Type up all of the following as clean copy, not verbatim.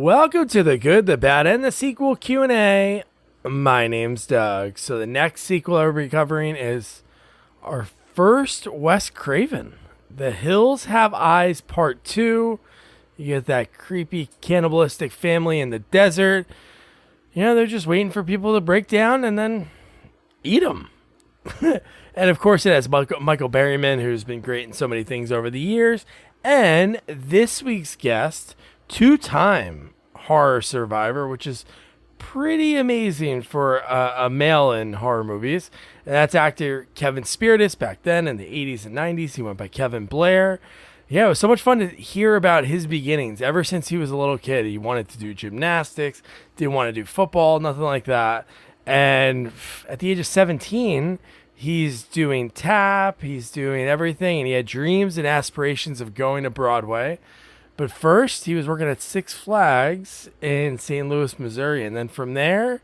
Welcome to the good, the bad, and the sequel Q&A. My name's Doug. So the next sequel I'll be covering is our first Wes Craven. The Hills Have Eyes Part 2. You get that creepy cannibalistic family in the desert. You know, they're just waiting for people to break down and then eat them. And of course it has Michael Berryman, who's been great in so many things over the years. And this week's guest, two-time horror survivor, which is pretty amazing for a male in horror movies. And that's actor Kevin Spirtas. Back then in the 80s and 90s, he went by Kevin Blair. Yeah, it was so much fun to hear about his beginnings. Ever since he was a little kid, he wanted to do gymnastics, didn't want to do football, nothing like that. And at the age of 17, he's doing tap, he's doing everything, and he had dreams and aspirations of going to Broadway. But first, he was working at Six Flags in St. Louis, Missouri. And then from there,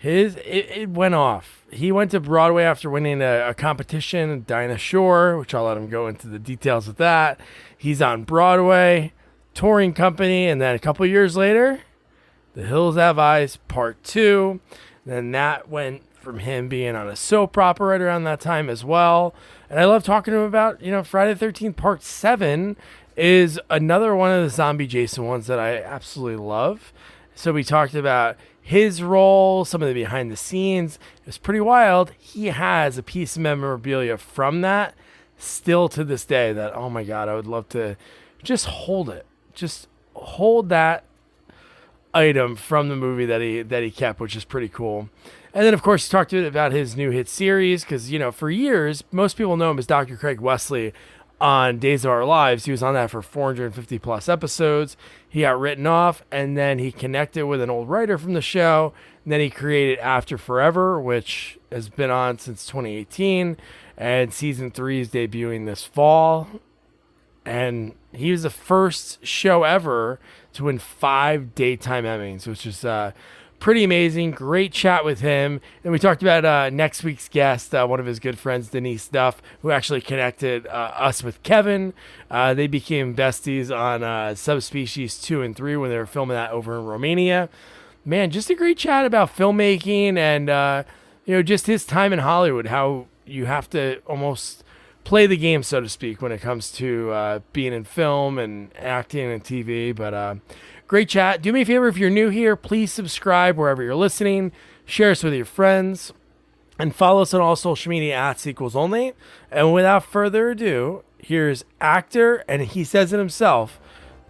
it went off. He went to Broadway after winning a competition, Dinah Shore, which I'll let him go into the details of that. He's on Broadway, touring company, and then a couple years later, The Hills Have Eyes Part 2. Then that went from him being on a soap opera right around that time as well. And I love talking to him about, Friday the 13th Part 7 is another one of the zombie Jason ones that I absolutely love. So we talked about his role, some of the behind the scenes. It was pretty wild. He has a piece of memorabilia from that still to this day that, oh my God, I would love to just hold it. Just hold that item from the movie that he kept, which is pretty cool. And then, of course, he talked about his new hit series because, for years, most people know him as Dr. Craig Wesley on Days of Our Lives. He was on that for 450 plus episodes. He got written off, and then he connected with an old writer from the show. And then he created After Forever, which has been on since 2018. And season 3 is debuting this fall. And he was the first show ever to win 5 Daytime Emmys, which is pretty amazing. Great chat with him. And we talked about next week's guest, one of his good friends, Denice Duff, who actually connected us with Kevin. They became besties on Subspecies 2 and 3 when they were filming that over in Romania. Man, just a great chat about filmmaking and, just his time in Hollywood, how you have to almost play the game, so to speak, when it comes to being in film and acting and TV. But great chat. Do me a favor, if you're new here, please subscribe wherever you're listening. Share us with your friends. And follow us on all social media at Sequels Only. And without further ado, here's actor, and he says it himself,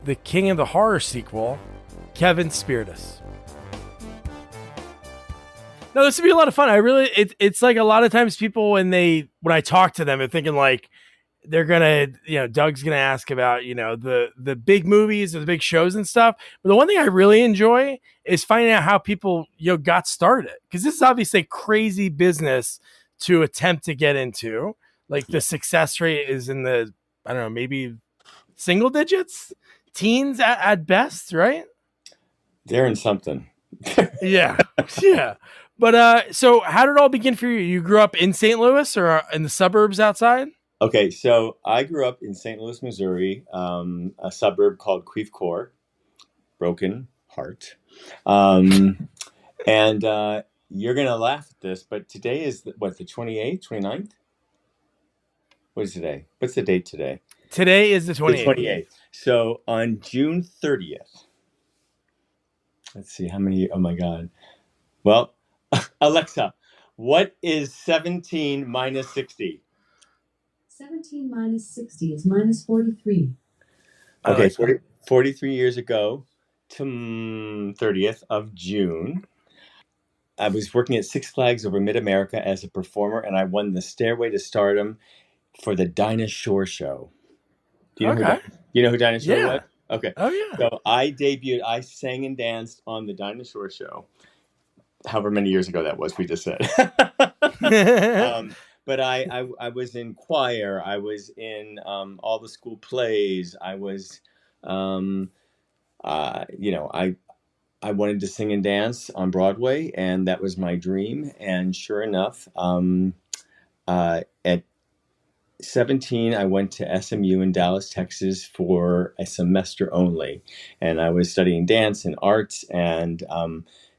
the king of the horror sequel, Kevin Spirtas. No, this would be a lot of fun. It's like a lot of times people, when I talk to them, they're thinking like they're going to, Doug's going to ask about, the big movies or the big shows and stuff. But the one thing I really enjoy is finding out how people, got started. Because this is obviously a crazy business to attempt to get into. Like the success rate is in the, I don't know, maybe single digits, teens at best, right? They're in something. Yeah. Yeah. But so how did it all begin for you? You grew up in St. Louis or in the suburbs outside? Okay, so I grew up in St. Louis, Missouri, a suburb called Creve Coeur, broken heart. And you're going to laugh at this, but today is, the 28th, 29th? What is today? What's the date today? Today is the 28th. The 28th. So on June 30th, let's see how many, oh my God. Well, Alexa, what is 17 minus 60? 17 minus 60 is minus 43. Okay, 43 years ago, to 30th of June, I was working at Six Flags over Mid-America as a performer, and I won the Stairway to Stardom for the Dinah Shore show. Do you know who Dinah Shore was? Okay. Oh, yeah. So I sang and danced on the Dinah Shore show. However many years ago that was, we just said. But I was in choir. I was in all the school plays. I was, I wanted to sing and dance on Broadway, and that was my dream. And sure enough, at 17, I went to SMU in Dallas, Texas for a semester only. And I was studying dance and arts, and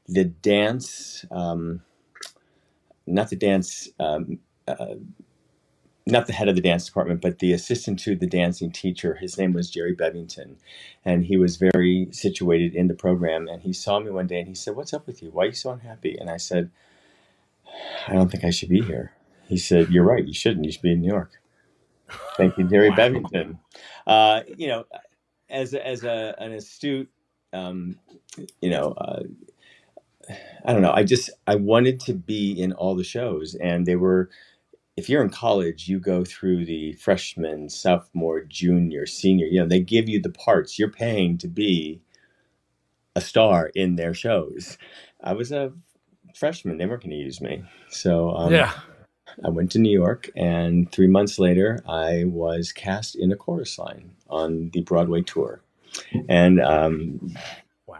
the dance, not the dance, uh, not the head of the dance department, but the assistant to the dancing teacher. His name was Jerry Bevington, and he was very situated in the program. And he saw me one day and he said, "What's up with you? Why are you so unhappy?" And I said, "I don't think I should be here." He said, "You're right. You shouldn't. You should be in New York." Thank you, Jerry Bevington. You know, an astute, um, you know, I don't know. I wanted to be in all the shows, and they were. If you're in college, you go through the freshman, sophomore, junior, senior. You know, they give you the parts. You're paying to be a star in their shows. I was a freshman. They weren't going to use me, so Yeah. I went to New York, and 3 months later, I was cast in a chorus line on the Broadway tour. And Wow.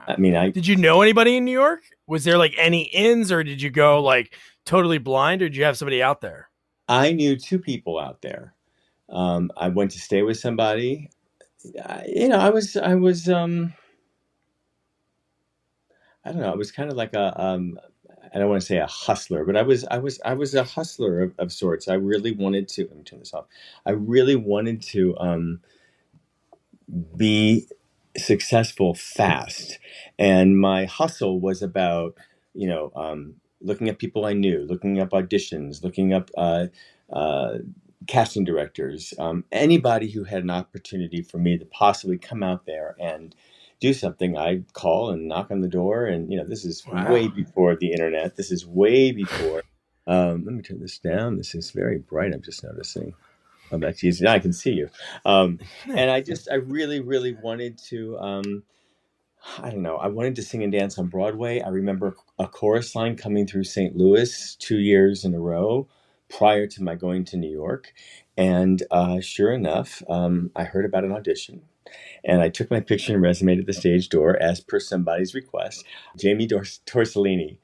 I mean, did you know anybody in New York? Was there like any ins, or did you go like totally blind, or did you have somebody out there? I knew two people out there. I went to stay with somebody. I don't know. I was kind of like I don't want to say a hustler, but I was a hustler of sorts. I really wanted to. Let me turn this off. I really wanted to be successful fast, and my hustle was about looking at people I knew, looking up auditions, looking up uh, casting directors, anybody who had an opportunity for me to possibly come out there and do something. I'd call and knock on the door, and this is way before the internet. This is way before. Let me turn this down. This is very bright. I'm just noticing. Oh, that's easy. Now I can see you. And I really, really wanted to, I don't know, I wanted to sing and dance on Broadway. I remember a chorus line coming through St. Louis 2 years in a row prior to my going to New York. And sure enough, I heard about an audition. And I took my picture and resume to the stage door as per somebody's request. Jamie Torcellini.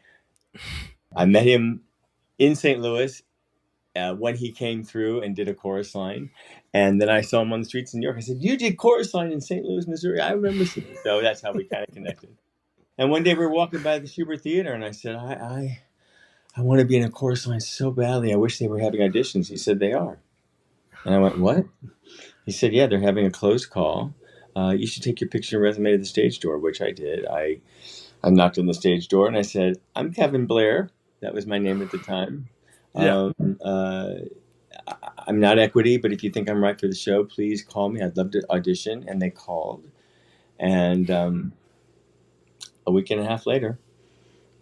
I met him in St. Louis when he came through and did a chorus line. And then I saw him on the streets in New York. I said, "You did chorus line in St. Louis, Missouri. I remember seeing you." So that's how we kind of connected. And one day we were walking by the Schubert Theater, and I said, I want to be in a chorus line so badly. I wish they were having auditions. He said, "They are." And I went, "What?" He said, "Yeah, they're having a closed call. You should take your picture and resume to the stage door," which I did. I knocked on the stage door, and I said, "I'm Kevin Blair." That was my name at the time. Yeah. I'm not Equity, but if you think I'm right for the show, please call me. I'd love to audition. And they called. And a week and a half later,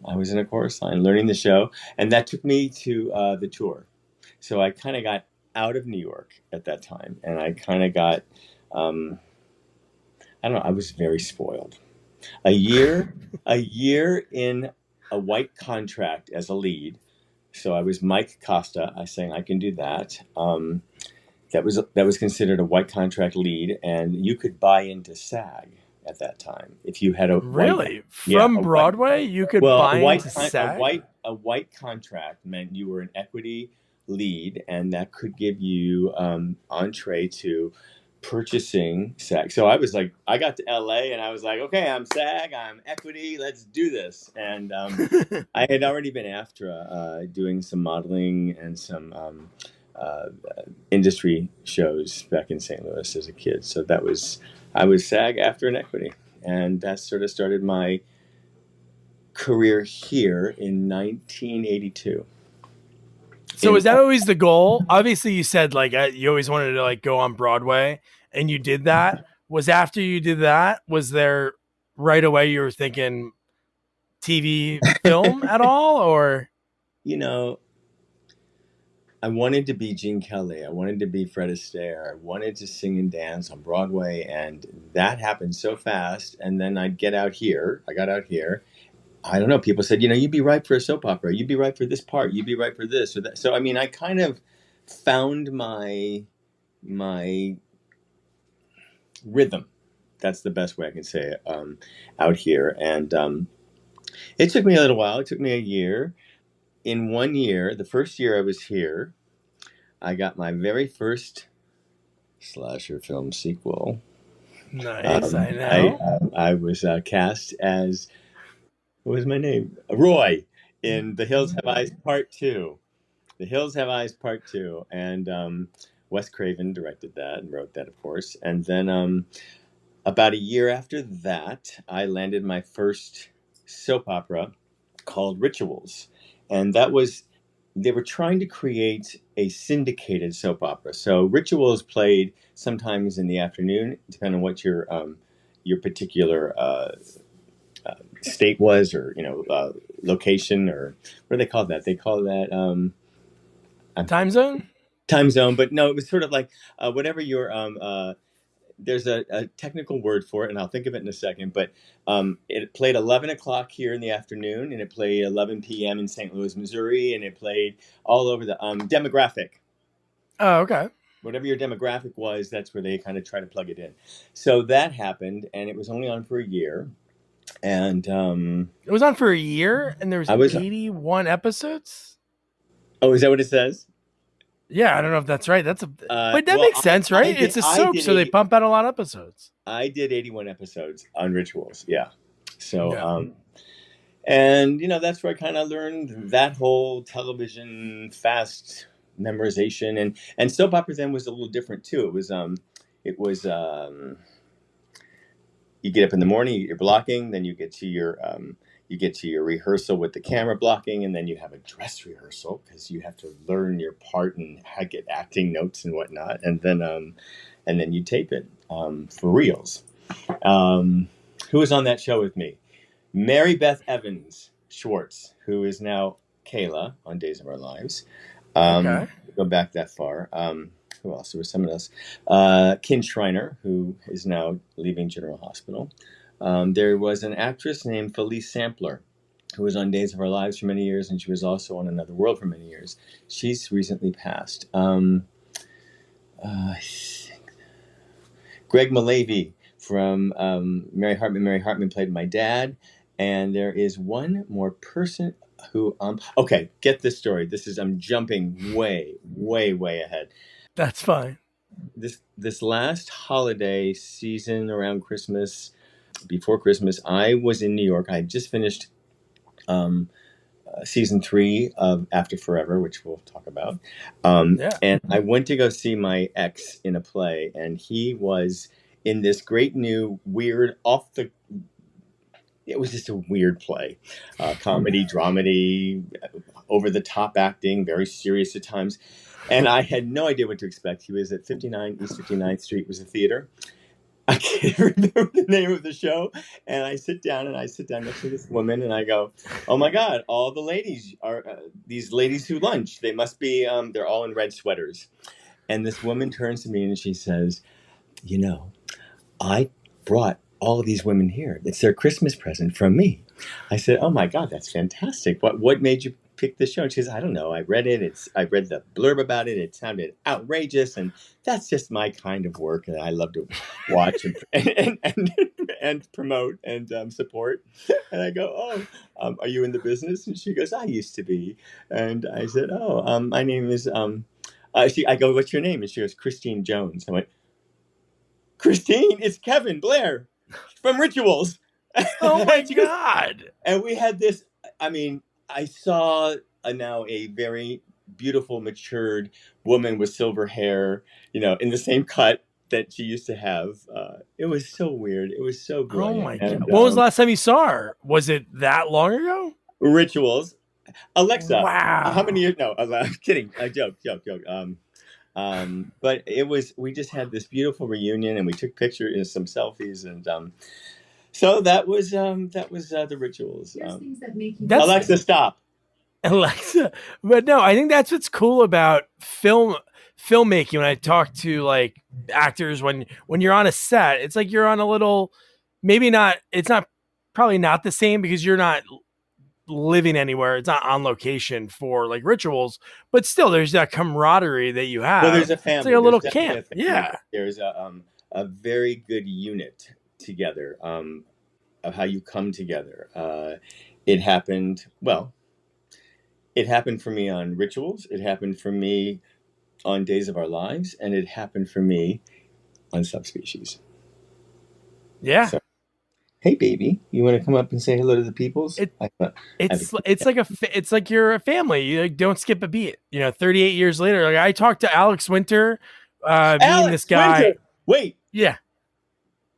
I was in a chorus line learning the show. And that took me to the tour. So I kind of got out of New York at that time. And I kind of got, I don't know, I was very spoiled. A year in a white contract as a lead. So I was Mike Costa. I sang I Can Do That. That was considered a white contract lead, and you could buy into SAG at that time if you had a really white, from Broadway. You could buy into SAG. A white contract meant you were an equity lead, and that could give you entree to purchasing SAG. So I was like, I got to LA and I was like, okay, I'm SAG, I'm equity, let's do this. And I had already been AFTRA doing some modeling and some industry shows back in St. Louis as a kid. So I was SAG, AFTRA, and equity. And that sort of started my career here in 1982. So is that always the goal? Obviously, you said like you always wanted to like go on Broadway, and you did that. Was after you did that, was there right away you were thinking TV, film at all, or? I wanted to be Gene Kelly. I wanted to be Fred Astaire. I wanted to sing and dance on Broadway, and that happened so fast. And then I got out here. I don't know. People said, you'd be right for a soap opera. You'd be right for this part. You'd be right for this or that. So, I mean, I kind of found my rhythm. That's the best way I can say it, out here. And it took me a little while. It took me a year. In 1 year, the first year I was here, I got my very first slasher film sequel. Nice, I know. I was cast as, what was my name? Roy in The Hills Have Eyes Part 2. The Hills Have Eyes Part 2. And Wes Craven directed that and wrote that, of course. And then about a year after that, I landed my first soap opera called Rituals. And that was, they were trying to create a syndicated soap opera. So Rituals played sometimes in the afternoon, depending on what your particular state was, or location, or what do they call that? They call that Time zone. time zone. But no, it was sort of like whatever your there's a technical word for it, and I'll think of it in a second. But it played 11 o'clock here in the afternoon, and it played 11 p.m. in St. Louis, Missouri, and it played all over the demographic. Oh, okay. Whatever your demographic was, that's where they kind of try to plug it in. So that happened, and it was only on for a year. And it was on for a year, and there was 81 episodes. Oh, is that what it says? Yeah, I don't know if that's right. But that makes sense, right? It's a soap, so they pump out a lot of episodes. I did 81 episodes on Rituals, yeah. So, and that's where I kind of learned that whole television fast memorization, and soap opera then was a little different too. It was you get up in the morning, you get your blocking, then you get to your rehearsal with the camera blocking, and then you have a dress rehearsal because you have to learn your part and get acting notes and whatnot, and then you tape it for reels. Who was on that show with me? Mary Beth Evans Schwartz, who is now Kayla on Days of Our Lives. Okay. Go back that far. Who else? There was someone else. Kin Schreiner, who is now leaving General Hospital. There was an actress named Felice Sampler, who was on Days of Our Lives for many years, and she was also on Another World for many years. She's recently passed. I think Greg Malavy from Mary Hartman. Mary Hartman played my dad. And there is one more person who, okay, get this story. I'm jumping way, way, way ahead. That's fine. This last holiday season around Christmas, before Christmas, I was in New York. I had just finished season 3 of After Forever, which we'll talk about. And I went to go see my ex in a play, and he was in this great new weird it was just a weird play, comedy, dramedy, over the top acting, very serious at times. And I had no idea what to expect. He was at 59 East 59th Street, was a theater. I can't remember the name of the show. And I sit down next to this woman, and I go, oh my God, all the ladies are these ladies who lunch. They must be, they're all in red sweaters. And this woman turns to me and she says, I brought all of these women here. It's their Christmas present from me. I said, oh my God, that's fantastic. What made you pick this show? And she says, I don't know. I read it. I read the blurb about it. It sounded outrageous. And that's just my kind of work that I love to watch and promote and support. And I go, are you in the business? And she goes, I used to be. And I said, my name is, I go, what's your name? And she goes, Christine Jones. I went, Christine, it's Kevin Blair from Rituals. Oh my God. And we had this, I saw now a very beautiful, matured woman with silver hair, in the same cut that she used to have. It was so weird. It was so brilliant. Oh my God. When was the last time you saw her? Was it that long ago? Rituals. Alexa. Wow. How many years? No, I'm kidding. Joke. But we just had this beautiful reunion, and we took pictures and some selfies, and so that was the Rituals. Alexa, stop. Alexa, but no, I think that's what's cool about filmmaking. When I talk to like actors, when you're on a set, it's like you're on a little, maybe not. It's not probably not the same because you're not living anywhere. It's not on location for like Rituals, but still there's that camaraderie that you have. Well, there's a family. It's like a little camp. Yeah. There's a very good unit together of how you come together. It happened for me on Rituals. It happened for me on Days of Our Lives, and it happened for me on Subspecies. Yeah. So, hey, baby, you want to come up and say hello to the peoples? It's like you're a family. You like, don't skip a beat. 38 years later, like I talked to Alex Winter, me and this guy. Winter. Wait, yeah.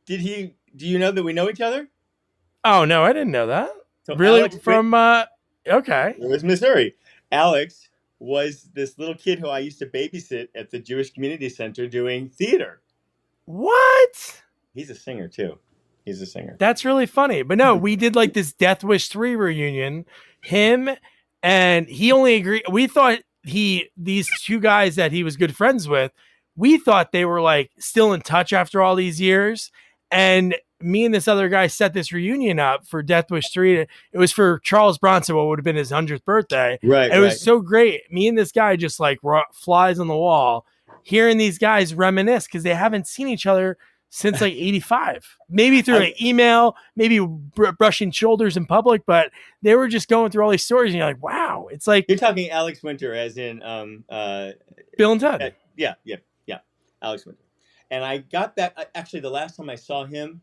Do you know that we know each other? Oh no, I didn't know that. So really, Alex, from okay. It was Missouri. Alex was this little kid who I used to babysit at the Jewish Community Center doing theater. What? He's a singer too. He's a singer. That's really funny. But no, we did like this Death Wish 3 reunion. Him and he only agreed. We thought these two guys that he was good friends with, we thought they were like still in touch after all these years. And me and this other guy set this reunion up for Death Wish 3. It was for Charles Bronson, what would have been his 100th birthday. Right. And it was so great. Me and this guy just like flies on the wall, hearing these guys reminisce because they haven't seen each other since like 85, maybe through an email, maybe brushing shoulders in public, but they were just going through all these stories and you're like, wow, it's like. You're talking Alex Winter as in Bill and Ted. Yeah. Alex Winter. And I got that, actually the last time I saw him,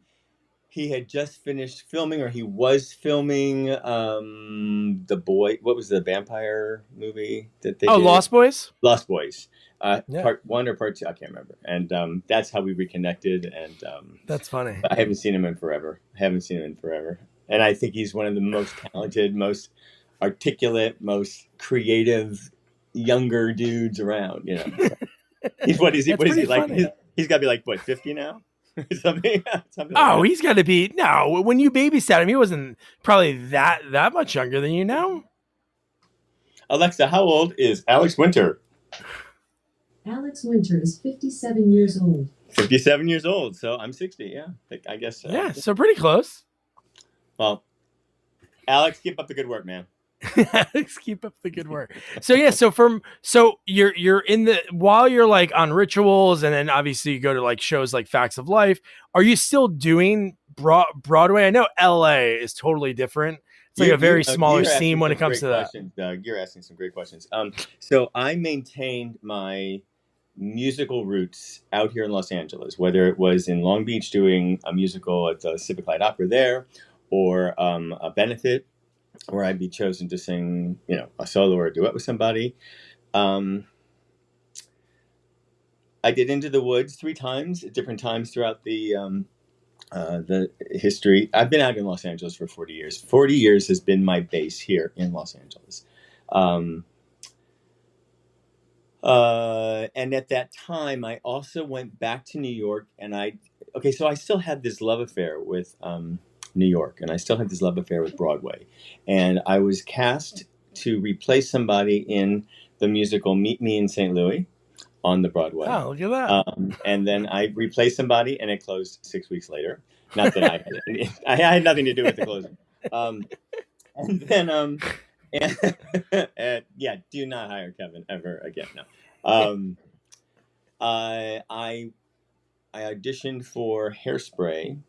he had just finished filming, or he was filming The Boy. What was the vampire movie that they did? Lost Boys? Lost Boys. Part 1 or part 2, I can't remember. And that's how we reconnected. And that's funny. I haven't seen him in forever. And I think he's one of the most talented, most articulate, most creative younger dudes around. What is he like? He's got to be like, what, 50 now? something like he's got to be. No, when you babysat him, he wasn't probably that much younger than you now. Alexa, how old is Alex Winter? Alex Winter is 57 years old. 57 years old, so I'm 60, yeah. I guess. Yeah, so pretty close. Well, Alex, keep up the good work, man. Alex, keep up the good work. So you're in while you're like on rituals, and then obviously you go to like shows like Facts of Life. Are you still doing Broadway? I know LA is totally different. It's like a very smaller scene when it comes to that. Doug, you're asking some great questions. So I maintained my musical roots out here in Los Angeles, whether it was in Long Beach doing a musical at the Civic Light Opera there, or a benefit where I'd be chosen to sing, a solo or a duet with somebody. I did Into the Woods 3 times at different times throughout the history. I've been out in Los Angeles for 40 years. 40 years has been my base here in Los Angeles. And at that time, I also went back to New York, and so I still had this love affair with New York, and I still had this love affair with Broadway. And I was cast to replace somebody in the musical Meet Me in St. Louis on the Broadway. Oh, look at that. And then I replaced somebody, and it closed 6 weeks later. Not that I had nothing to do with the closing. And then, do not hire Kevin ever again. No. I auditioned for Hairspray,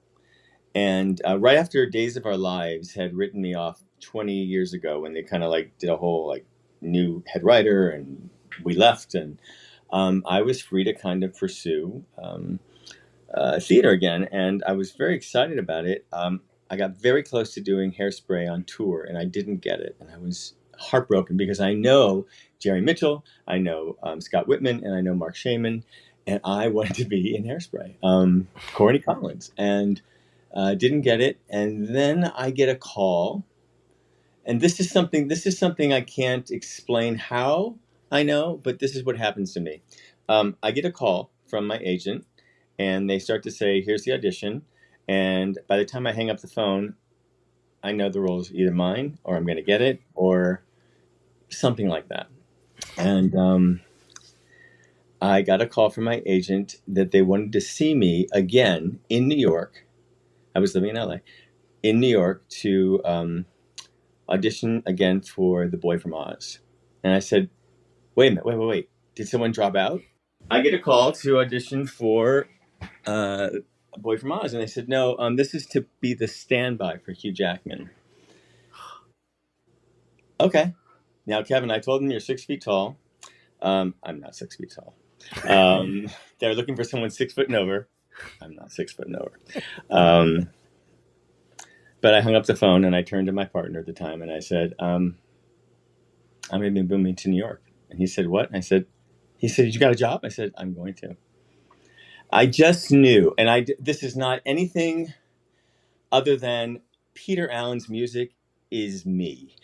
and right after Days of Our Lives had written me off 20 years ago, when they kind of like did a whole like new head writer, and we left, and I was free to kind of pursue theater again, and I was very excited about it. I got very close to doing Hairspray on tour, and I didn't get it, and I was heartbroken because I know Jerry Mitchell, I know Scott Whitman, and I know Mark Shaman, and I wanted to be in Hairspray. Corny Collins, and didn't get it, and then I get a call, and this is something I can't explain how I know, but this is what happens to me. I get a call from my agent, and they start to say, "Here's the audition," and by the time I hang up the phone, I know the role is either mine, or I'm going to get it, or something like that. And I got a call from my agent that they wanted to see me again in New York. I was living in LA, in New York, to audition again for The Boy from Oz. And I said, wait a minute, wait. Did someone drop out? I get a call to audition for A Boy from Oz. And they said, no, this is to be the standby for Hugh Jackman. Okay. Now, Kevin, I told them you're 6 feet tall. I'm not 6 feet tall. They're looking for someone 6 foot and over. I'm not 6 foot and over. But I hung up the phone and I turned to my partner at the time and I said, I'm going to be moving to New York. And he said, what? He said, you got a job? I said, I'm going to. I just knew, and this is not anything other than Peter Allen's music is me.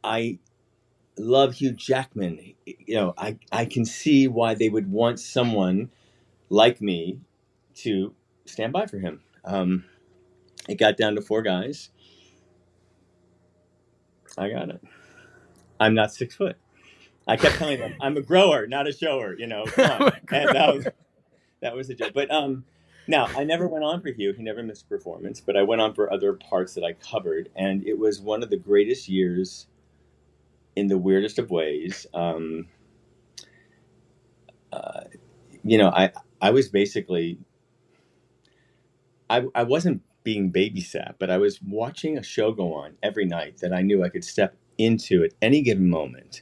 I love Hugh Jackman. You know, I can see why they would want someone like me to stand by for him. It got down to 4 guys. I got it. I'm not 6 foot. I kept telling them, I'm a grower, not a shower, you know, come on. And that was a joke. But now, I never went on for Hugh. He never missed a performance. But I went on for other parts that I covered. And it was one of the greatest years in the weirdest of ways. You know, I was basically, I wasn't being babysat, but I was watching a show go on every night that I knew I could step into at any given moment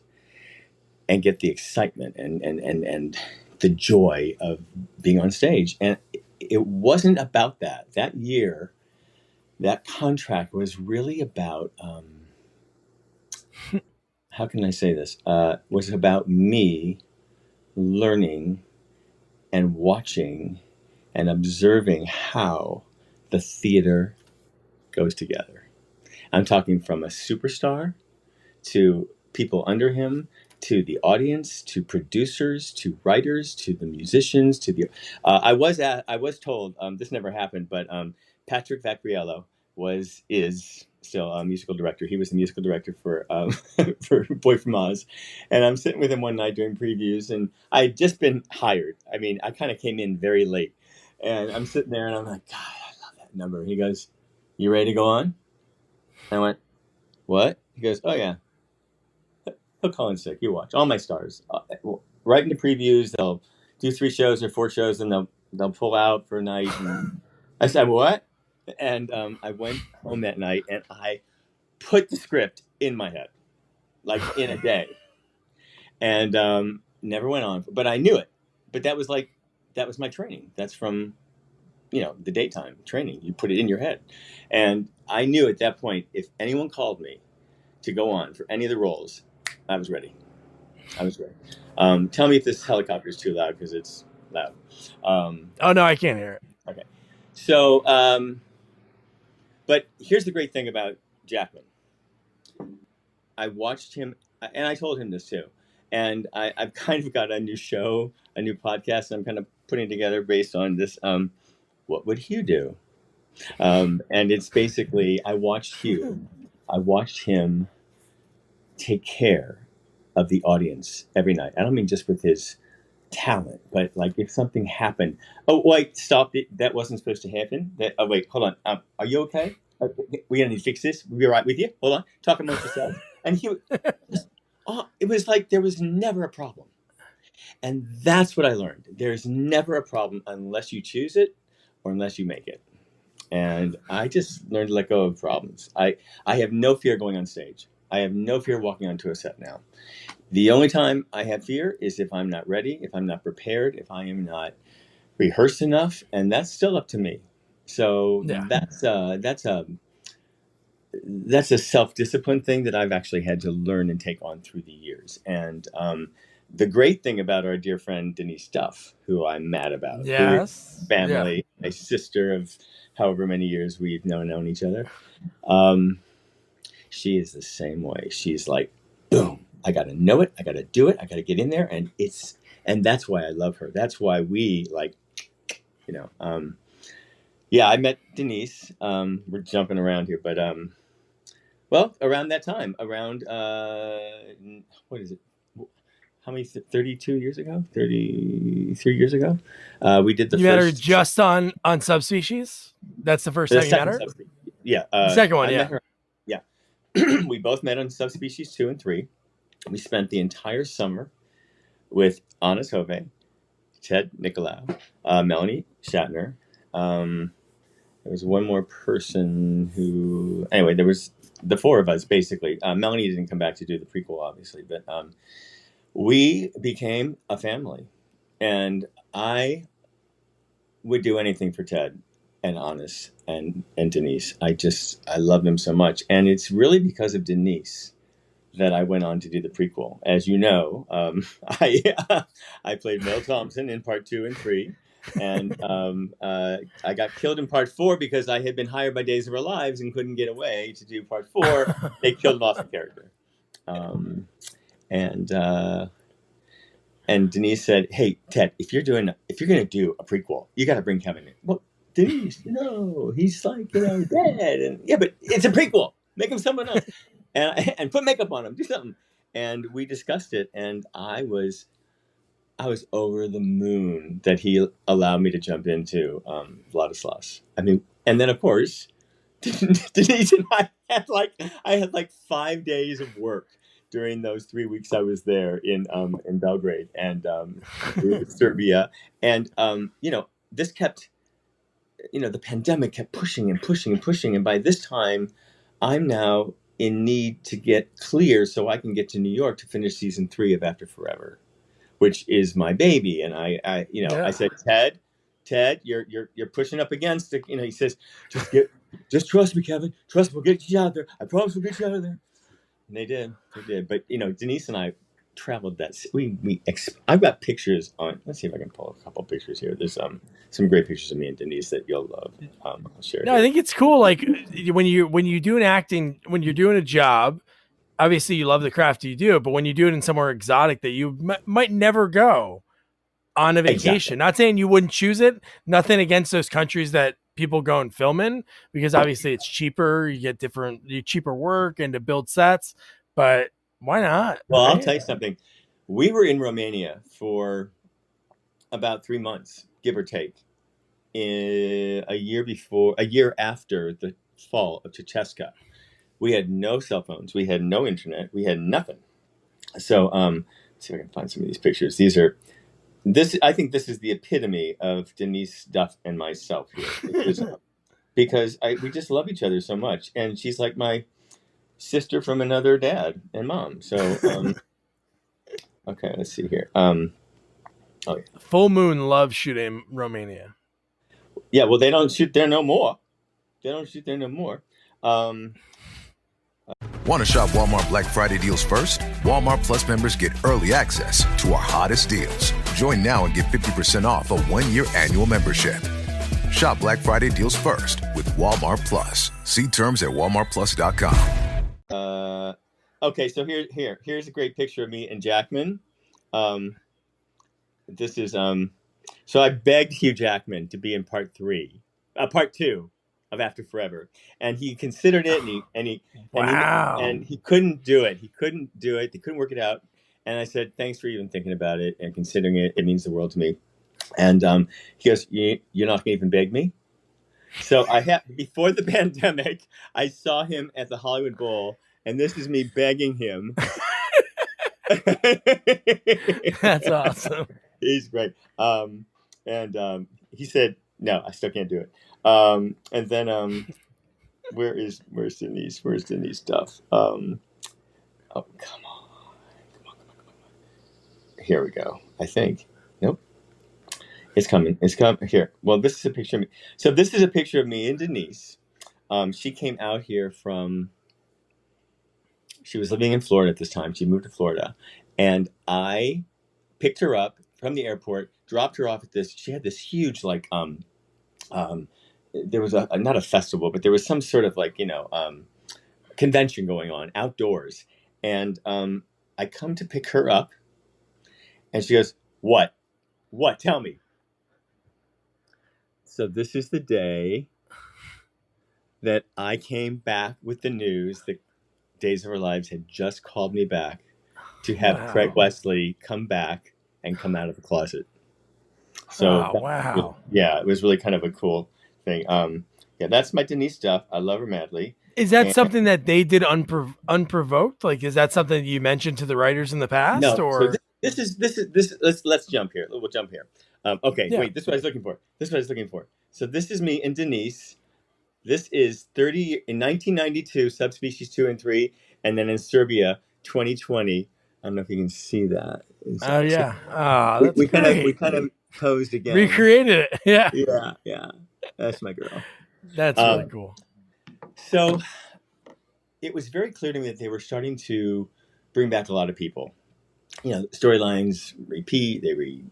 and get the excitement and the joy of being on stage. And it wasn't about that. That year, that contract was really about, how can I say this? Was about me learning and watching and observing how the theater goes together. I'm talking from a superstar to people under him, to the audience, to producers, to writers, to the musicians, to the. I was told this never happened, but Patrick Vaccarello is still a musical director. He was the musical director for for Boy from Oz, and I'm sitting with him one night during previews, and I had just been hired. I mean, I kind of came in very late, and I'm sitting there, and I'm like, God, I love that number. He goes, "You ready to go on?" I went, "What?" He goes, "Oh yeah. He'll call in sick. You watch all my stars. Right in the previews, they'll do 3 shows or 4 shows, and they'll pull out for a night." And I said, "What?" And I went home that night, and I put the script in my head, like in a day, and never went on. But I knew it. But that was my training. That's from the daytime training. You put it in your head, and I knew at that point if anyone called me to go on for any of the roles, I was ready. Tell me if this helicopter is too loud because it's loud. Oh no, I can't hear it. Okay. So, but here's the great thing about Jackman. I watched him, and I told him this too. And I've kind of got a new show, a new podcast I'm kind of putting together based on this. What would Hugh do? And it's basically, I watched Hugh. I watched him take care of the audience every night. I don't mean just with his talent, but like if something happened. Oh wait, stop it! That wasn't supposed to happen. Oh wait, hold on. Are you okay? We're gonna need to fix this. We'll be all right with you. Hold on. Talk amongst yourselves. And it was like there was never a problem. And that's what I learned. There's never a problem unless you choose it or unless you make it. And I just learned to let go of problems. I have no fear going on stage. I have no fear walking onto a set now. The only time I have fear is if I'm not ready, if I'm not prepared, if I am not rehearsed enough, and that's still up to me. So Yeah. that's a self-discipline thing that I've actually had to learn and take on through the years. And the great thing about our dear friend Denice Duff, who I'm mad about, yes, family, my sister of however many years we've known each other, she is the same way. She's like, boom, I got to know it. I got to do it. I got to get in there. And that's why I love her. That's why we I met Denice. We're jumping around here, but, well, around that time, around, what is it? How many, 32 years ago? 33 years ago? We did the first. You met her just on Subspecies? That's the first time you met her? Yeah. The second one, met her. Yeah. We both met on Subspecies 2 and 3. We spent the entire summer with Anna Tove, Ted Nicolau, Melanie Shatner. There was one more person who, anyway, there was the four of us basically. Melanie didn't come back to do the prequel, obviously, but we became a family, and I would do anything for Ted and Honest and Denice. I love them so much, and it's really because of Denice that I went on to do the prequel. As you know, I played Mel Thompson in part 2 and 3. And I got killed in part 4 because I had been hired by Days of Our Lives and couldn't get away to do part 4. They killed off the character. And Denice said, "Hey, Ted, if you're going to do a prequel, you got to bring Kevin in." Well, Denice, no, he's like, dead. And yeah, but it's a prequel. Make him someone else. And put makeup on him, do something. And we discussed it, and I was over the moon that he allowed me to jump into Vladislas. I mean, and then of course, Denise and I had like 5 days of work during those 3 weeks I was there in Belgrade and Serbia, and this kept, the pandemic kept pushing and pushing and pushing, and by this time, I'm now in need to get clear so I can get to New York to finish season 3 of After Forever, which is my baby. And I said, Ted, you're pushing up against it. He says, just trust me, Kevin. Trust me, we'll get you out there. I promise we'll get you out of there. And they did. But Denice and I traveled that. I've got pictures on. Let's see if I can pull a couple pictures here. There's some great pictures of me and Denice that you'll love. I'll share. No, I think it's cool. Like when you do an acting, when you're doing a job, obviously you love the craft you do, but when you do it in somewhere exotic that you might never go on a vacation, exactly. Not saying you wouldn't choose it. Nothing against those countries that people go and film in, because obviously it's cheaper. You get cheaper work and to build sets, but why not? Well, right? I'll tell you something. We were in Romania for about 3 months, give or take, a year after the fall of Ceausescu. We had no cell phones. We had no internet. We had nothing. So, let's see if I can find some of these pictures. I think this is the epitome of Denice Duff and myself here. Because we just love each other so much. And she's like my sister from another dad and mom. So, okay, let's see here. Yeah. Full Moon loves shooting Romania. Yeah, well, they don't shoot there no more. Want to shop Walmart Black Friday deals first? Walmart Plus members get early access to our hottest deals. Join now and get 50% off a 1-year annual membership. Shop Black Friday deals first with Walmart Plus. See terms at walmartplus.com. Okay, so here's a great picture of me and Jackman. This is so I begged Hugh Jackman to be in part 2 of After Forever, and he considered it, and he couldn't do it. They couldn't work it out. And I said, thanks for even thinking about it and considering it. It means the world to me. And he goes, you're not going to even beg me? So before the pandemic, I saw him at the Hollywood Bowl, and this is me begging him. That's awesome. He's great. And he said, no, I still can't do it. And then where's Denice? Where's Denice Duff? Oh, come on. Here we go. I think. Nope. It's coming. Here. Well, this is a picture of me. So this is a picture of me and Denice. She came out here she was living in Florida at this time. She moved to Florida. And I picked her up from the airport, dropped her off at she had this huge, there was not a festival, but there was some sort of convention going on outdoors. And I come to pick her up, and she goes, What? Tell me. So this is the day that I came back with the news that Days of Our Lives had just called me back to have Craig Wesley come back and come out of the closet. So it was really kind of a cool thing. That's my Denice Duff. I love her madly. Is that something that they did unprovoked? Like, is that something you mentioned to the writers in the past? No. Or So this is. Let's jump here. We'll jump here. Wait. This is what I was looking for. So this is me and Denice This is 30 in 1992, Subspecies 2 and 3, and then in Serbia, 2020. I don't know if you can see that. Oh yeah. Oh, that's We great. kind of posed again. Recreated it. Yeah. Yeah. That's my girl. That's really cool. So it was very clear to me that they were starting to bring back a lot of people. You know, storylines repeat, they repeat.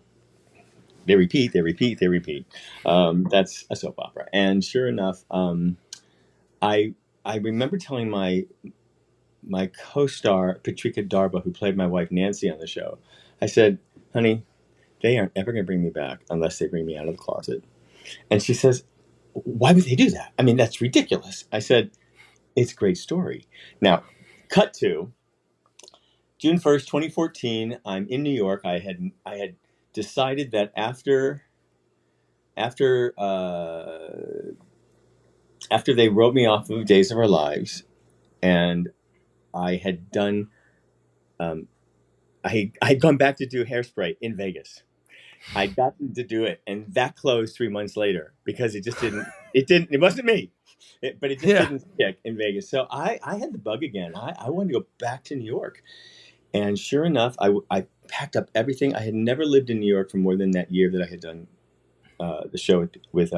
That's a soap opera. And sure enough, I remember telling my co-star Patrika Darba, who played my wife Nancy on the show, I said, honey, they aren't ever going to bring me back unless they bring me out of the closet. And she says, why would they do that? I mean, that's ridiculous. I said, it's a great story. Now, cut to June 1st, 2014. I'm in New York. I had decided that after they wrote me off of Days of Our Lives, and I had done, I had gone back to do Hairspray in Vegas. I got them to do it, and that closed 3 months later because it just didn't. It wasn't me, but it just didn't stick in Vegas. So I had the bug again. I wanted to go back to New York, and sure enough, I packed up everything. I had never lived in New York for more than that year that I had done the show with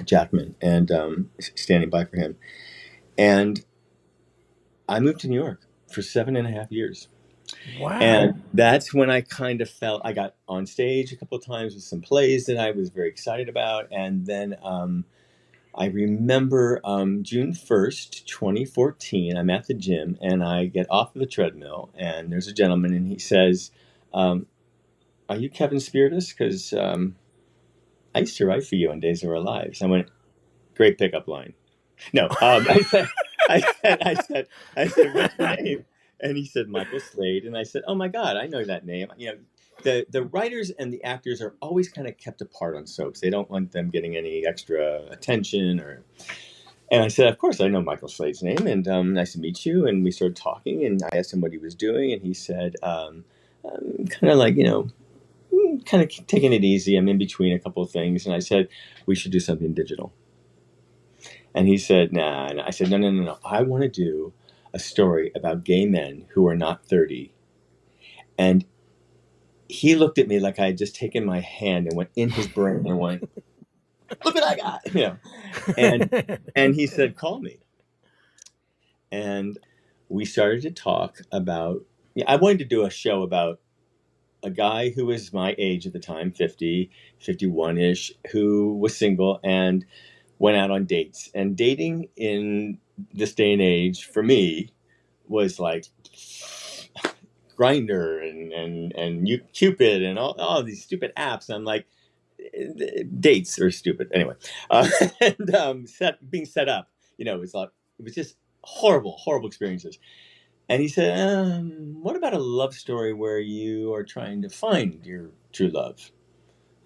Jackman and standing by for him, and I moved to New York for 7.5 years. Wow. And that's when I kind of felt I got on stage a couple of times with some plays that I was very excited about. And then I remember June 1st, 2014, I'm at the gym and I get off of the treadmill and there's a gentleman and he says, are you Kevin Spirtas? Because I used to write for you on Days of Our Lives. I went, great pickup line. No, I said, what's your name? And he said, Michael Slade. And I said, oh my God, I know that name. You know, the writers and the actors are always kind of kept apart on soaps. They don't want them getting any extra attention and I said, of course, I know Michael Slade's name and nice to meet you. And we started talking and I asked him what he was doing. And he said, kind of like, you know, kind of taking it easy. I'm in between a couple of things. And I said, we should do something digital. And he said, nah. And I said, no. I want to do a story about gay men who are not 30. And he looked at me like I had just taken my hand and went in his brain and went, look what I got. You know? And he said, call me. And we started to talk about, I wanted to do a show about a guy who was my age at the time, 50, 51-ish, who was single and went out on dates. And dating in this day and age for me was like Grindr and Cupid and all these stupid apps. I'm like, dates are stupid anyway. And being set up, you know, it was just horrible experiences. And he said, what about a love story where you are trying to find your true love?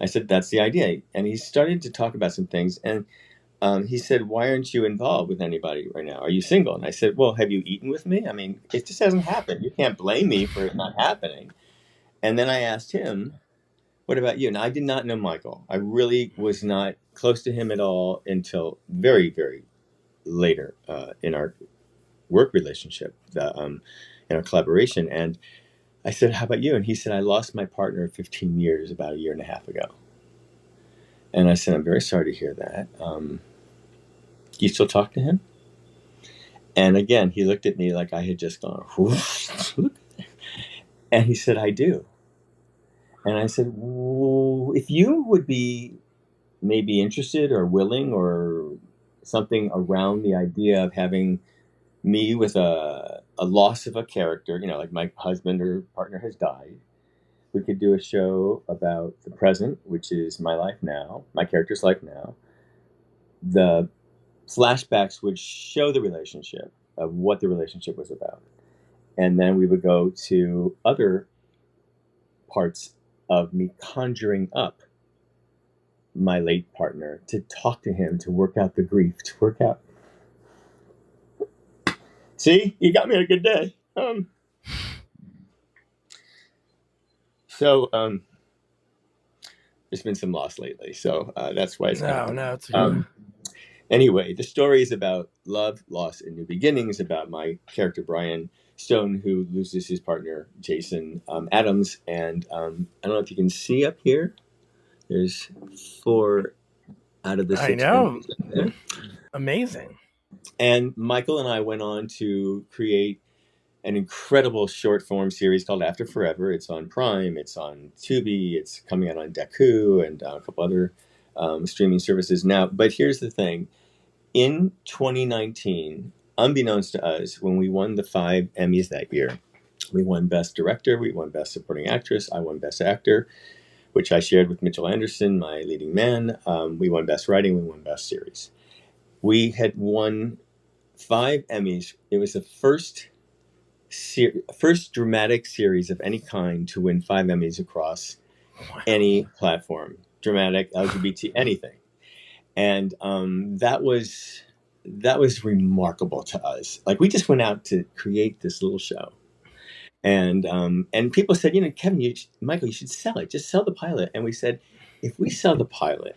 I said, that's the idea. And he started to talk about some things. And he said, why aren't you involved with anybody right now? Are you single? And I said, well, have you eaten with me? I mean, it just hasn't happened. You can't blame me for it not happening. And then I asked him, what about you? And I did not know Michael. I really was not close to him at all until very, very later in our work relationship, in our collaboration. And I said, how about you? And he said, I lost my partner of 15 years about 1.5 years ago. And I said, I'm very sorry to hear that. Do you still talk to him? And again, he looked at me like I had just gone, and he said, I do. And I said, well, if you would be maybe interested or willing or something around the idea of having me with a loss of a character, you know, like my husband or partner has died, we could do a show about the present, which is my life now, my character's life now. The flashbacks would show the relationship of what the relationship was about. And then we would go to other parts of me conjuring up my late partner to talk to him, to work out the grief, to work out. See, you got me on a good day. So there's been some loss lately, so that's why it's no, it's good. Anyway, the story is about love, loss, and new beginnings, about my character, Brian Stone, who loses his partner, Jason Adams. And I don't know if you can see up here, there's 4 out of the 6 I know. Emmys up there. Amazing. And Michael and I went on to create an incredible short form series called After Forever. It's on Prime, it's on Tubi, it's coming out on Deku and a couple other streaming services now. But here's the thing. In 2019, unbeknownst to us, when we won the 5 Emmys that year, we won Best Director, we won Best Supporting Actress, I won Best Actor, which I shared with Mitchell Anderson, my leading man. We won Best Writing, we won Best Series. We had won 5 Emmys. It was the first dramatic series of any kind to win 5 Emmys across any platform, dramatic, LGBT, anything. And that was remarkable to us. Like, we just went out to create this little show, and people said, Kevin, Michael, you should sell it. Just sell the pilot. And we said, if we sell the pilot,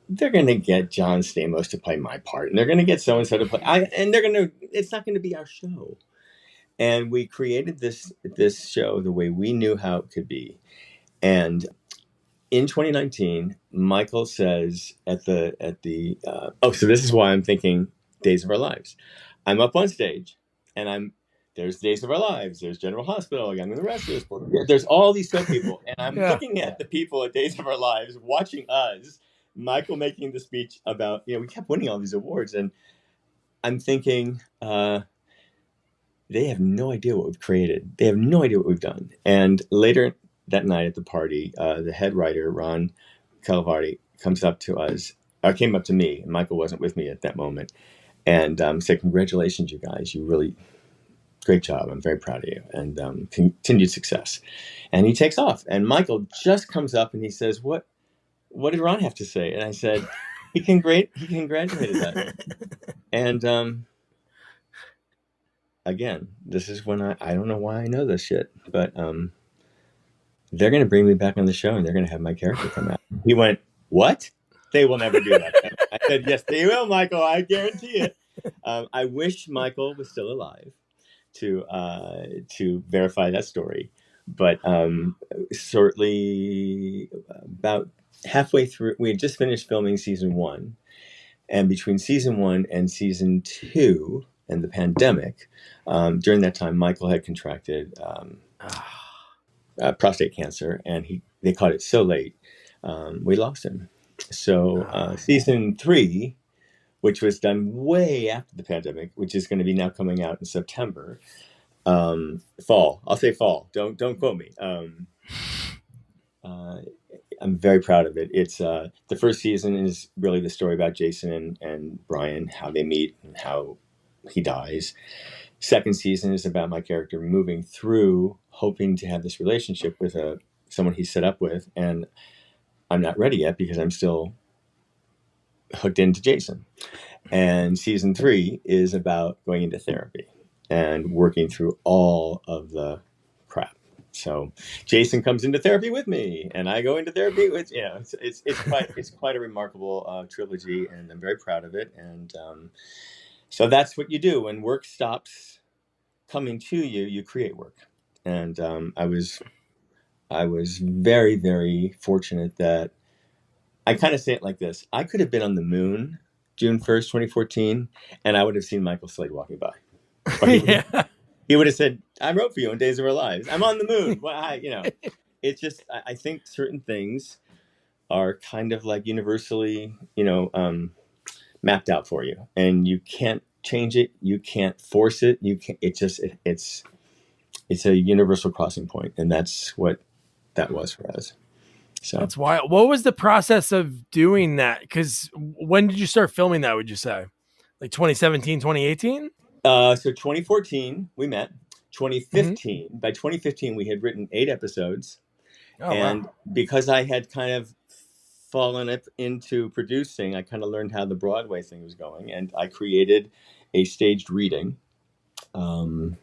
they're going to get John Stamos to play my part, and they're going to get so and so to play. It's not going to be our show. And we created this show the way we knew how it could be, and in 2019, Michael says so this is why I'm thinking Days of Our Lives. I'm up on stage, and there's Days of Our Lives, there's General Hospital, Young and the Restless, there's all these show people, and I'm looking at the people at Days of Our Lives, watching us, Michael making the speech about, we kept winning all these awards, and I'm thinking, they have no idea what we've created. They have no idea what we've done. And later that night at the party, the head writer, Ron Calvardi, came up to me, and Michael wasn't with me at that moment, and said, "Congratulations, you guys. You really, great job. I'm very proud of you, and continued success." And he takes off, and Michael just comes up and he says, "What did Ron have to say?" And I said, he congratulated us. And again, this is when I don't know why I know this shit, but they're going to bring me back on the show, and they're going to have my character come out. He went, "What? They will never do that." I said, "Yes, they will, Michael. I guarantee it." I wish Michael was still alive to verify that story. But certainly about halfway through, we had just finished filming season 1. And between season 1 and season 2 and the pandemic, during that time, Michael had contracted prostate cancer, and they caught it so late, we lost him. So season 3, which was done way after the pandemic, which is going to be now coming out in September, fall. I'll say fall. Don't quote me. I'm very proud of it. It's the first season is really the story about Jason and Brian, how they meet and how he dies. Second season is about my character moving through, hoping to have this relationship with someone he's set up with, and I'm not ready yet because I'm still hooked into Jason. And season 3 is about going into therapy and working through all of the crap. So Jason comes into therapy with me, and I go into therapy with it's quite a remarkable trilogy, and I'm very proud of it. And so that's what you do when work stops coming to you. You create work, and I was very, very fortunate that I kind of say it like this: I could have been on the moon June 1st, 2014, and I would have seen Michael Slade walking by. He would have said, "I wrote for you on Days of Our Lives. I'm on the moon." Well, it's just, I think certain things are kind of like universally, mapped out for you, and you can't change it. You can't force it. It's a universal crossing point, and that's what that was for us. So that's wild. What was the process of doing that? Because when did you start filming that, would you say? Like 2017, 2018? So 2014, we met. 2015, by 2015, we had written 8 episodes. And because I had kind of fallen up into producing, I kind of learned how the Broadway thing was going. And I created a staged reading. And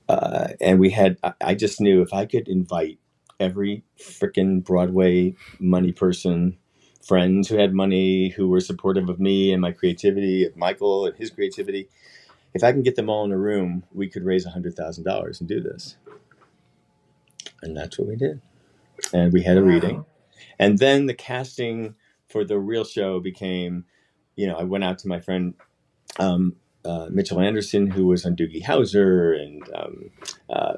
I just knew if I could invite every frickin' Broadway money person friends who had money, who were supportive of me and my creativity, of Michael and his creativity. If I can get them all in a room, we could raise $100,000 and do this. And that's what we did. And we had a reading. And then the casting for the real show became, I went out to my friend Mitchell Anderson, who was on Doogie Howser and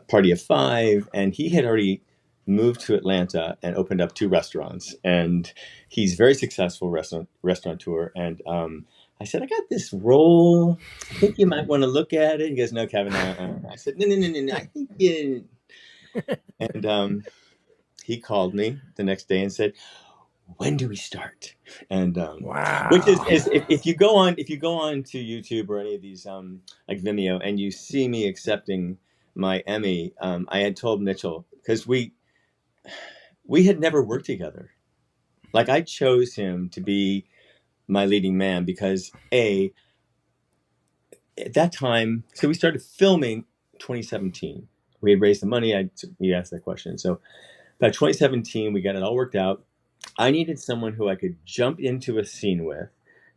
Party of Five. And he had already moved to Atlanta and opened up 2 restaurants. And he's a very successful restaurateur. And I said, I got this role. I think you might want to look at it. He goes, no, Kevin. I said, no. I think you... And he called me the next day and said, when do we start? And wow. Which is if you go on to YouTube or any of these like Vimeo and you see me accepting my Emmy, I had told Mitchell, because we had never worked together. Like, I chose him to be my leading man because at that time, so we started filming 2017. We had raised the money. You asked that question. So by 2017, we got it all worked out. I needed someone who I could jump into a scene with,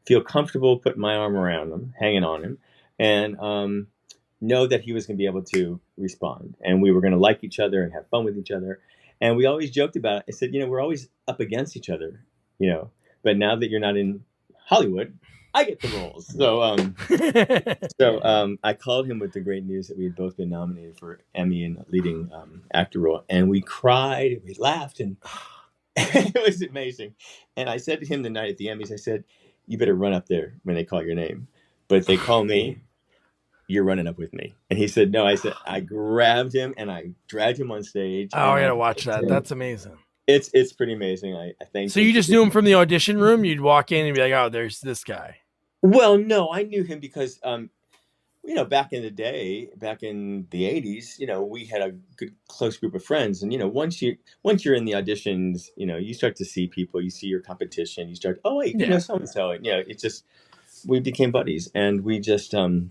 feel comfortable putting my arm around him, hanging on him, and know that he was going to be able to respond. And we were going to like each other and have fun with each other. And we always joked about it. I said, we're always up against each other, but now that you're not in Hollywood, I get the roles. So I called him with the great news that we had both been nominated for Emmy and leading actor role. And we cried, we laughed, and it was amazing. And I said to him the night at the Emmys, I said, you better run up there when they call your name. But if they call me, you're running up with me. And he said, no. I said, I grabbed him and I dragged him on stage. Oh, I got to watch that. That's amazing. It's pretty amazing. I think. So you just knew him from the audition room? You'd walk in and be like, oh, there's this guy. Well, no, I knew him because, back in the day, back in the 80s, we had a good close group of friends. And, once you're in the auditions, you start to see people, you see your competition, you start, oh, wait, so-and-so. It's just, we became buddies. And we just, and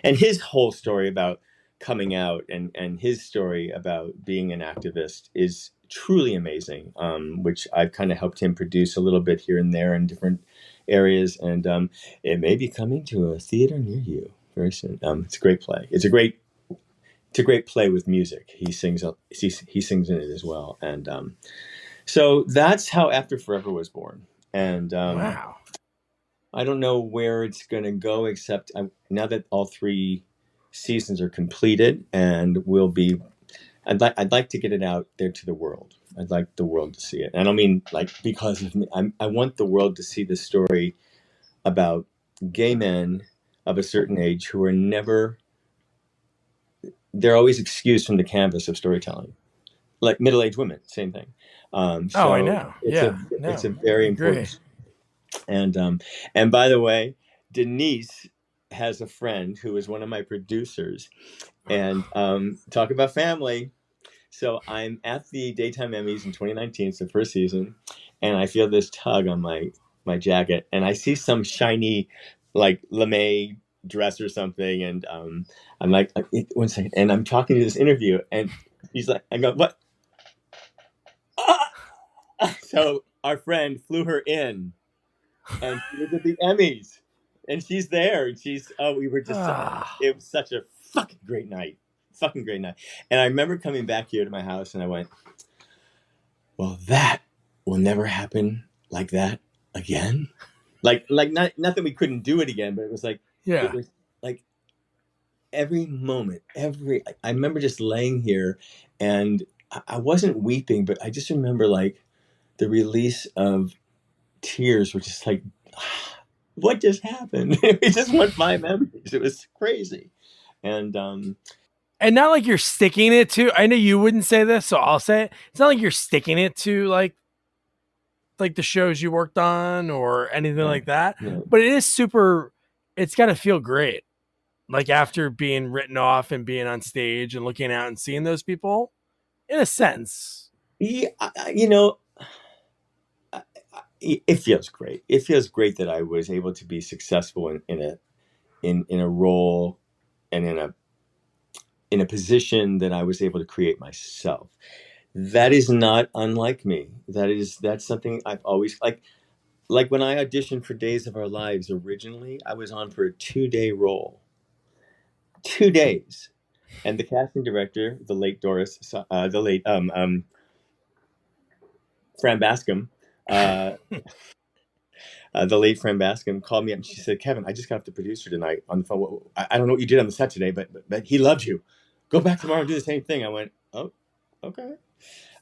his whole story about coming out and his story about being an activist is truly amazing, which I've kind of helped him produce a little bit here and there in different areas. And it may be coming to a theater near you very soon. It's a great play. It's a great play with music. He sings in it as well. And so that's how After Forever was born. And wow. I don't know where it's going to go, except now that all 3 seasons are completed, and I'd like to get it out there to the world. I'd like the world to see it. And I don't mean like because of me. I want the world to see the story about gay men of a certain age who are they're always excused from the canvas of storytelling. Like middle-aged women, same thing. So I know. It's a very important. And by the way, Denice has a friend who is one of my producers, and talk about family. So I'm at the Daytime Emmys in 2019. It's the first season, and I feel this tug on my jacket, and I see some shiny, like lame dress or something, and I'm like, 1 second, and I'm talking to this interview, and he's like, I go, what? So our friend flew her in, and she was at the Emmys, and she's there, and we were just, it was such a fucking great night. And I remember coming back here to my house, and I went, well, that will never happen like that again. Like nothing, we couldn't do it again, but it was like, it was like every moment, I remember just laying here, and I wasn't weeping, but I just remember like the release of tears were just like, what just happened? It just went by memories. It was crazy. And not like you're sticking it to, I know you wouldn't say this, so I'll say it. It's not like you're sticking it to like the shows you worked on or anything like that. Yeah. But it is super, it's got to feel great. Like after being written off and being on stage and looking out and seeing those people, in a sense. Yeah, it feels great. It feels great that I was able to be successful in a role and in a position that I was able to create myself. That is not unlike me. That's something I've always like when I auditioned for Days of Our Lives originally, I was on for a 2-day role. 2 days. And the casting director, the late Fran Bascom, the late Fran Bascom called me up and she said, "Kevin, I just got off the producer tonight on the phone. I don't know what you did on the set today, but he loved you. Go back tomorrow and do the same thing." I went, "Oh, okay."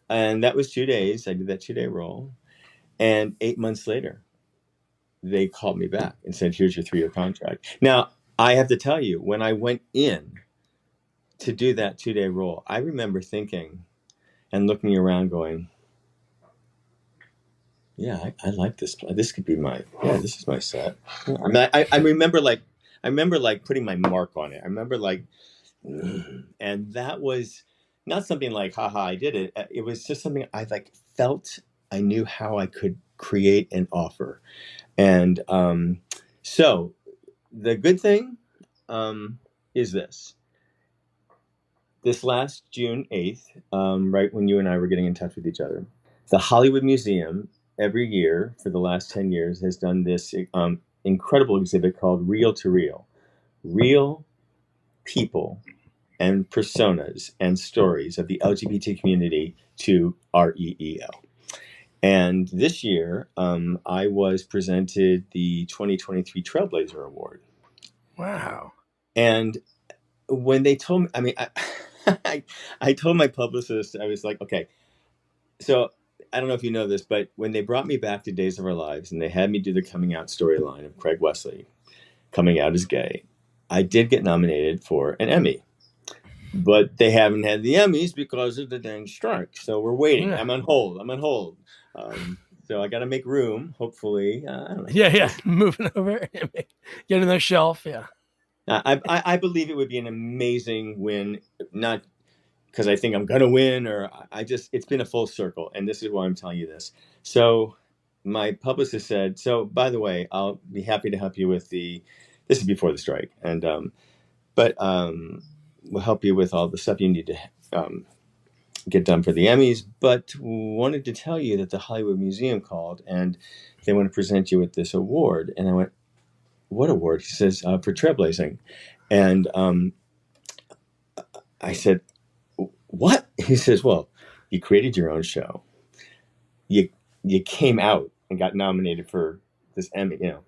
And that was 2 days. I did that 2-day role. And 8 months later, they called me back and said, "Here's your 3-year contract." Now, I have to tell you, when I went in to do that 2-day role, I remember thinking and looking around going, yeah, I like this. This could be this is my set. I mean, I remember putting my mark on it. I remember and that was not something like, haha, I did it. It was just something I felt I knew how I could create and offer. And so the good thing is this last June 8th, right when you and I were getting in touch with each other, the Hollywood Museum every year for the last 10 years has done this incredible exhibit called Reel to Reel. Real people and personas and stories of the LGBT community to REEL. And this year, I was presented the 2023 Trailblazer Award. Wow. And when they told me, I mean, I told my publicist, I was like, okay, so I don't know if you know this, but when they brought me back to Days of Our Lives and they had me do the coming out storyline of Craig Wesley coming out as gay, I did get nominated for an Emmy. But they haven't had the Emmys because of the dang strike. So we're waiting. Yeah. I'm on hold. So I got to make room, hopefully. I don't know. Yeah. Moving over. Get in the shelf. Yeah. I believe it would be an amazing win, not because I think I'm going to win, or it's been a full circle. And this is why I'm telling you this. So my publicist said, so by the way, I'll be happy to help you with this is before the strike. And, we'll help you with all the stuff you need to get done for the Emmys, but wanted to tell you that the Hollywood Museum called and they want to present you with this award. And I went, what award? He says, for trailblazing. And I said, what? He says, well, you created your own show. You came out and got nominated for this Emmy. You know,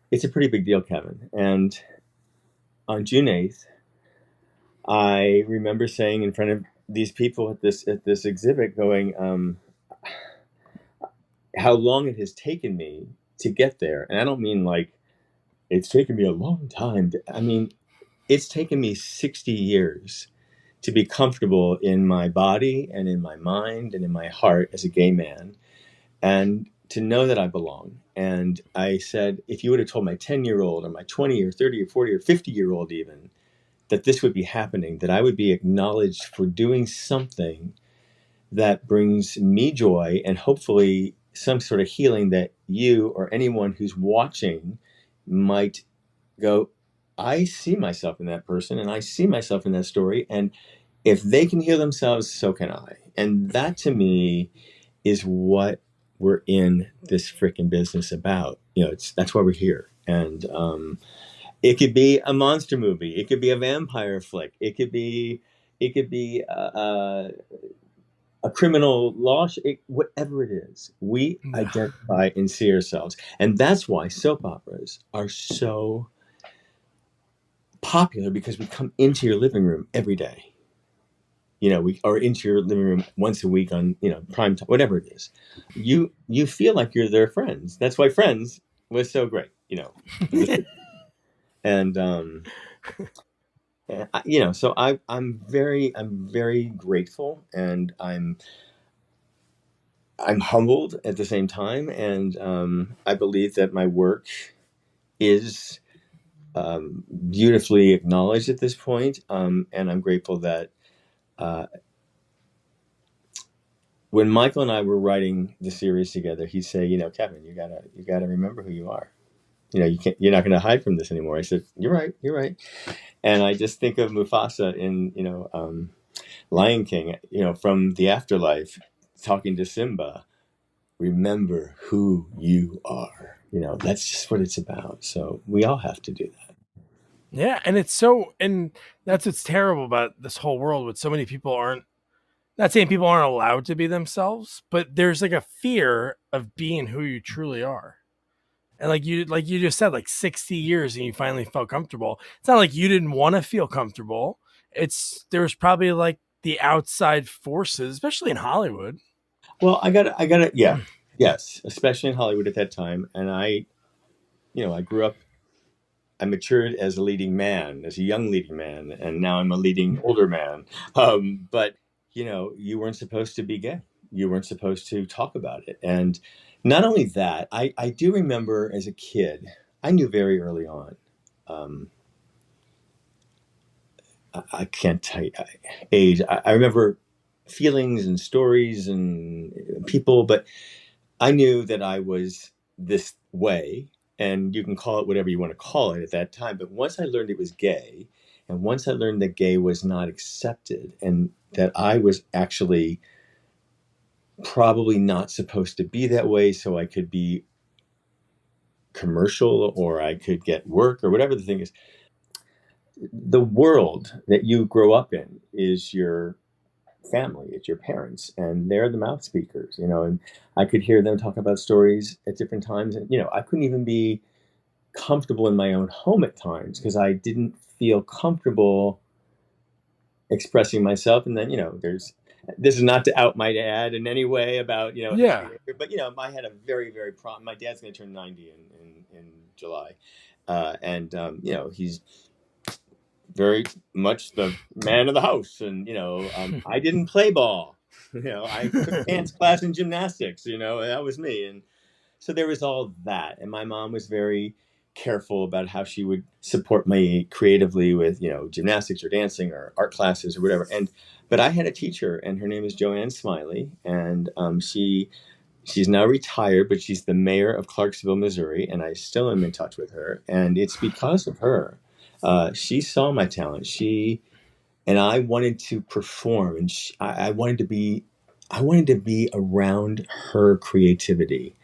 it's a pretty big deal, Kevin. And on June 8th, I remember saying in front of these people at this exhibit, going, how long it has taken me to get there. And I don't mean like it's taken me a long time. I mean, it's taken me 60 years to be comfortable in my body and in my mind and in my heart as a gay man, and to know that I belong. And I said, if you would have told my 10-year-old or my 20 or 30 or 40 or 50-year-old even that this would be happening, that I would be acknowledged for doing something that brings me joy and hopefully some sort of healing, that you or anyone who's watching might go, I see myself in that person and I see myself in that story. And if they can heal themselves, so can I. And that to me is what we're in this freaking business about. You know, that's why we're here. And it could be a monster movie. It could be a vampire flick. It could be a criminal law, whatever it is. We identify and see ourselves. And that's why soap operas are so popular, because we come into your living room every day. You know, we are into your living room once a week on, prime time, whatever it is. You feel like you're their friends. That's why Friends was so great, And so I'm very grateful, and I'm humbled at the same time, and I believe that my work is beautifully acknowledged at this point, and I'm grateful that when Michael and I were writing the series together, he'd say, Kevin, you gotta remember who you are. You're not going to hide from this anymore. I said, you're right. And I just think of Mufasa in, Lion King, from the afterlife, talking to Simba, remember who you are. That's just what it's about. So we all have to do that. Yeah, and that's what's terrible about this whole world. With so many people aren't, not saying people aren't allowed to be themselves, but there's like a fear of being who you truly are. And like you just said, like 60 years and you finally felt comfortable. It's not like you didn't want to feel comfortable. There's probably like the outside forces, especially in Hollywood. Well, I got yeah. Yes, especially in Hollywood at that time. And I grew up, I matured as a leading man, as a young leading man, and now I'm a leading older man. But you weren't supposed to be gay. You weren't supposed to talk about it. And not only that, I do remember as a kid, I knew very early on. I can't tell you age. I remember feelings and stories and people, but I knew that I was this way, and you can call it whatever you want to call it at that time. But once I learned it was gay, and once I learned that gay was not accepted, and that I was actually probably not supposed to be that way, so I could be commercial or I could get work or whatever the thing is. The world that you grow up in is your family, it's your parents, and they're the mouth speakers, and I could hear them talk about stories at different times. And, I couldn't even be comfortable in my own home at times because I didn't feel comfortable expressing myself. And then, this is not to out my dad in any way about, Yeah. but, I had a very, very my dad's going to turn 90 in July. He's very much the man of the house. And, I didn't play ball, I took dance class and gymnastics, that was me. And so there was all that. And my mom was very careful about how she would support me creatively with, gymnastics or dancing or art classes or whatever. But I had a teacher, and her name is Joanne Smiley. And she's now retired, but she's the mayor of Clarksville, Missouri. And I still am in touch with her. And it's because of her. She saw my talent. And I wanted to perform, and I wanted to be around her creativity.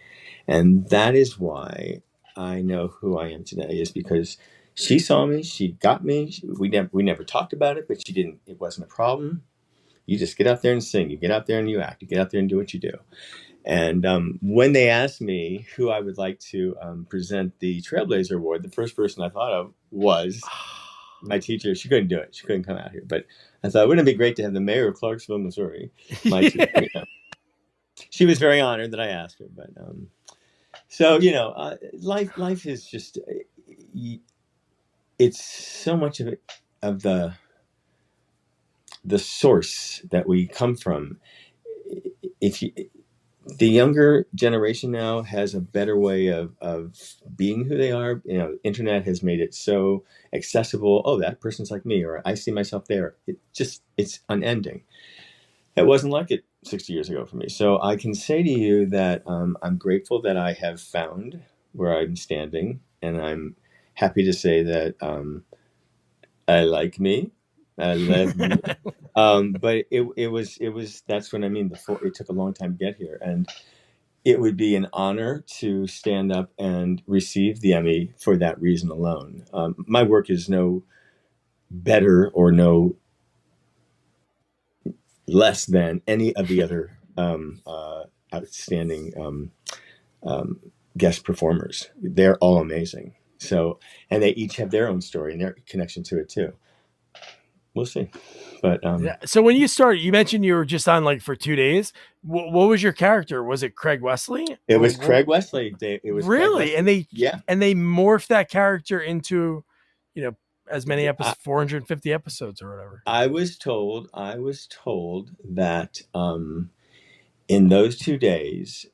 And that is why I know who I am today, is because she saw me, she got me. We never talked about it, but it wasn't a problem. You just get out there and sing, you get out there and you act, you get out there and do what you do. And when they asked me who I would like to present the Trailblazer Award, the first person I thought of was my teacher. She couldn't do it. She couldn't come out here. But I thought, wouldn't it be great to have the mayor of Clarksville, Missouri? She was very honored that I asked her. But so, life is just, it's so much of it, of the source that we come from. The younger generation now has a better way of being who they are. Internet has made it so accessible. Oh, that person's like me, or I see myself there. It's unending. It wasn't like it 60 years ago for me. So I can say to you that I'm grateful that I have found where I'm standing, and I'm happy to say that I like me. I love me. But it was that's what I mean. It took a long time to get here, and it would be an honor to stand up and receive the Emmy for that reason alone. My work is no better or no less than any of the other outstanding guest performers. They're all amazing. So, and they each have their own story and their connection to it too. We'll see. But yeah. So when you started, you mentioned you were just on like for 2 days. What was your character? Was it Craig Wesley? It was Craig Wesley. It was really, and they morphed that character into, as many episodes, 450 episodes or whatever. I was told that in those 2 days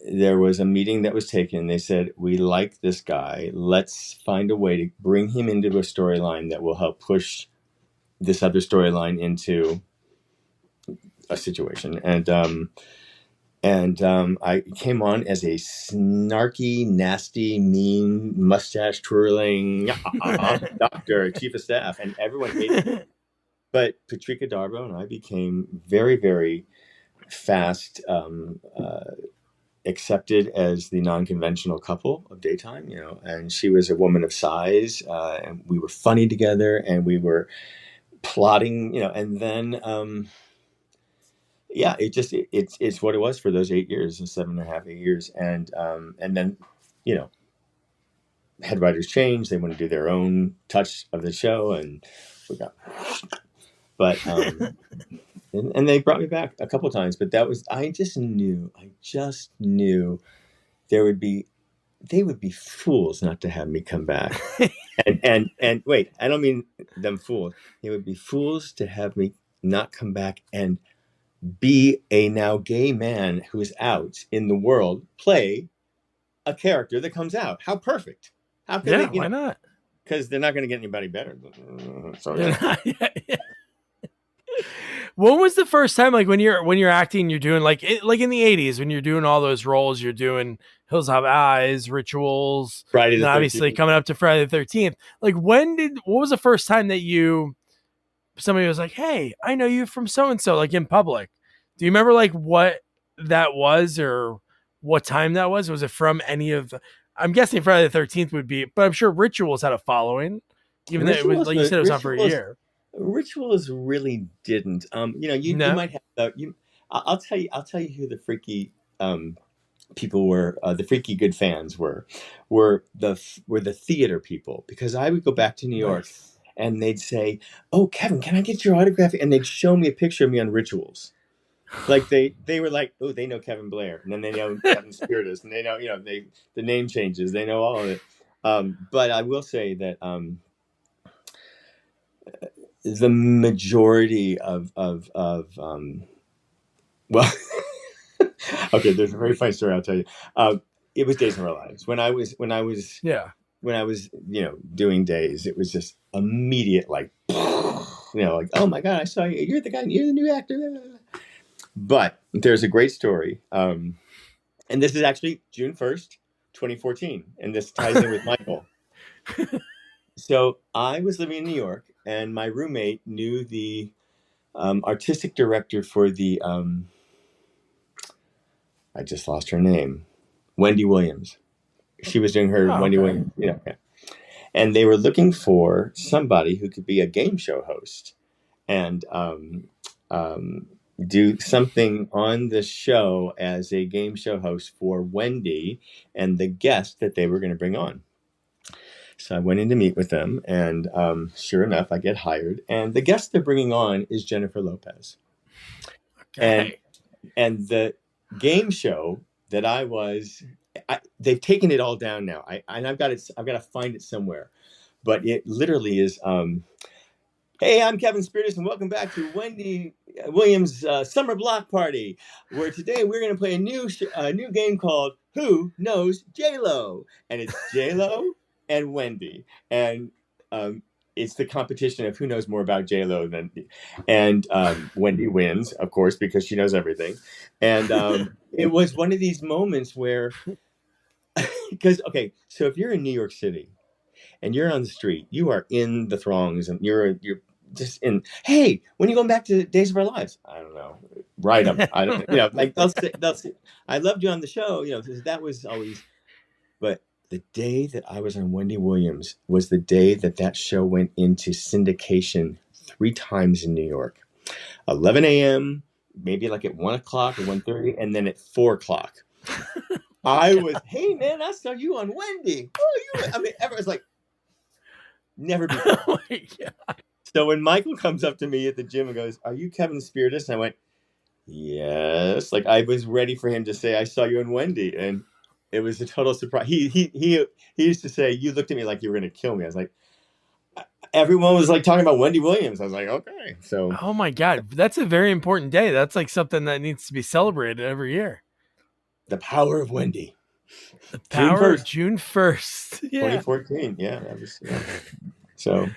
there was a meeting that was taken. They said, we like this guy. Let's find a way to bring him into a storyline that will help push this other storyline into a situation. And I came on as a snarky, nasty, mean, mustache twirling doctor, chief of staff, and everyone hated me. but Patrika Darbo and I became very, very fast accepted as the non-conventional couple of Daytime, and she was a woman of size, and we were funny together, and we were plotting, and then it's what it was for those 8 years, 7.5, 8 years, and then head writers changed. They want to do their own touch of the show, and we got, but and they brought me back a couple of times. But I just knew they would be fools not to have me come back. and wait, I don't mean them fools. They would be fools to have me not come back and be a now gay man who's out in the world, play a character that comes out. How perfect. How can why not? Because they're not going to get anybody better. When was the first time, like when you're acting, you're doing like in the 80s when you're doing all those roles, you're doing Hills Have Eyes, Rituals, Friday the 13th. Obviously coming up to Friday the 13th. Like what was the first time that somebody was like, hey, I know you from so-and-so, like in public? Do you remember like what that was or what time that was? Was it from any of I'm guessing Friday the 13th would be, but I'm sure Rituals had a following, even though it was, like you said, it was on for a year. Rituals really didn't. You might have I'll tell you who the freaky people were. The freaky good fans were the theater people, because I would go back to New York. Nice. And they'd say, "Oh, Kevin, can I get your autograph?" And they'd show me a picture of me on Rituals. Like they were like, "Oh, they know Kevin Blair, and then they know Kevin Spirtas, and they know the name changes, they know all of it." But I will say that the majority of well, okay, there's a very funny story I'll tell you. It was Days of Our Lives when I was doing Days. It was just immediate, like, like, oh my God, I saw you. You're the guy. You're the new actor. But there's a great story, and this is actually June 1st, 2014, and this ties in with Michael. So I was living in New York, and my roommate knew the artistic director for the I just lost her name, Wendy Williams. She was doing her Wendy Williams, yeah. And they were looking for somebody who could be a game show host and do something on the show as a game show host for Wendy and the guest that they were going to bring on. So I went in to meet with them, and sure enough, I get hired. And the guest they're bringing on is Jennifer Lopez. Okay. And the game show that I was... they've taken it all down now. I've got to find it somewhere, but it literally is. Hey, I'm Kevin Spirtas, and welcome back to Wendy Williams' Summer Block Party, where today we're going to play a new game called Who Knows J-Lo, and it's J-Lo and Wendy, and it's the competition of who knows more about J-Lo than, and Wendy wins, of course, because she knows everything, and it was one of these moments where. Because, okay, so if you're in New York City and you're on the street, you are in the throngs and you're just in, hey, when are you going back to Days of Our Lives? I don't know. Write them. I don't know. Like they'll say, I loved you on the show. That was always, but the day that I was on Wendy Williams was the day that show went into syndication 3 times in New York. 11 a.m., maybe like at 1 o'clock or 1:30, and then at 4 o'clock. I was, hey man, I saw you on Wendy. Everyone's like, never before. Oh my God. So when Michael comes up to me at the gym and goes, "Are you Kevin Spirtas?" And I went, "Yes." Like I was ready for him to say, "I saw you on Wendy," and it was a total surprise. He used to say, "You looked at me like you were going to kill me." I was like, everyone was like talking about Wendy Williams. I was like, okay. So, oh my God, that's a very important day. That's like something that needs to be celebrated every year. The power of Wendy. The power of June 1st. Yeah. 2014. Yeah, that was. Yeah. So,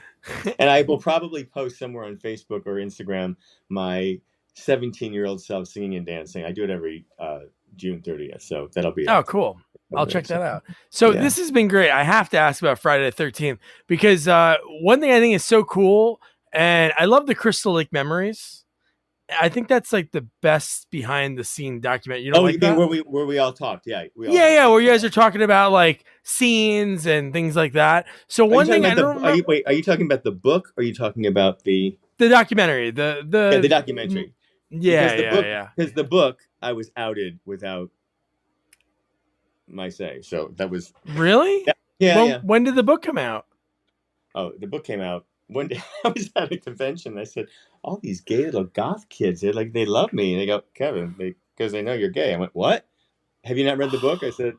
and I will probably post somewhere on Facebook or Instagram my 17-year-old self singing and dancing. I do it every June 30th. So that'll be. Oh, cool. I'll check that out. So This has been great. I have to ask about Friday the 13th because one thing I think is so cool And I love the Crystal Lake Memories. I think that's like the best behind the scene document. You know, like you mean where we all talked? Yeah, where you guys are talking about like scenes and things like that. So one thing I don't remember. Are you talking about the book? Or are you talking about the documentary? The documentary. Yeah. Because the book, I was outed without my say. So that was really. Yeah. When did the book come out? Oh, the book came out one day. I was at a convention. I said, all these gay little goth kids, they love me. And they go, Kevin, because they know you're gay. I went, what? Have you not read the book? I said,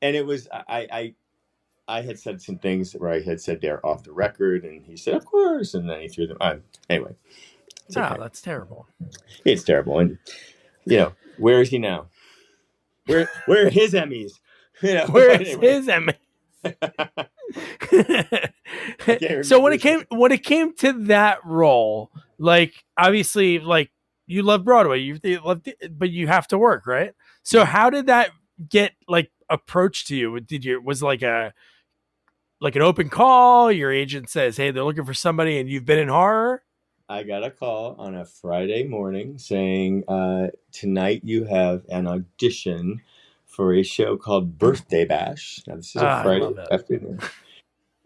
and it was, I had said some things where I had said they're off the record. And he said, of course. And then he threw them on. Anyway. Okay. That's terrible. It's terrible. And, where is he now? Where are his Emmys? Where is his Emmy? So when it came to that role, like obviously, like you love Broadway, but you have to work, right? So how did that get like approached to you? Was it like an open call? Your agent says, "Hey, they're looking for somebody," and you've been in horror. I got a call on a Friday morning saying, tonight you have an audition for a show called Birthday Bash. Now, this is a Friday afternoon.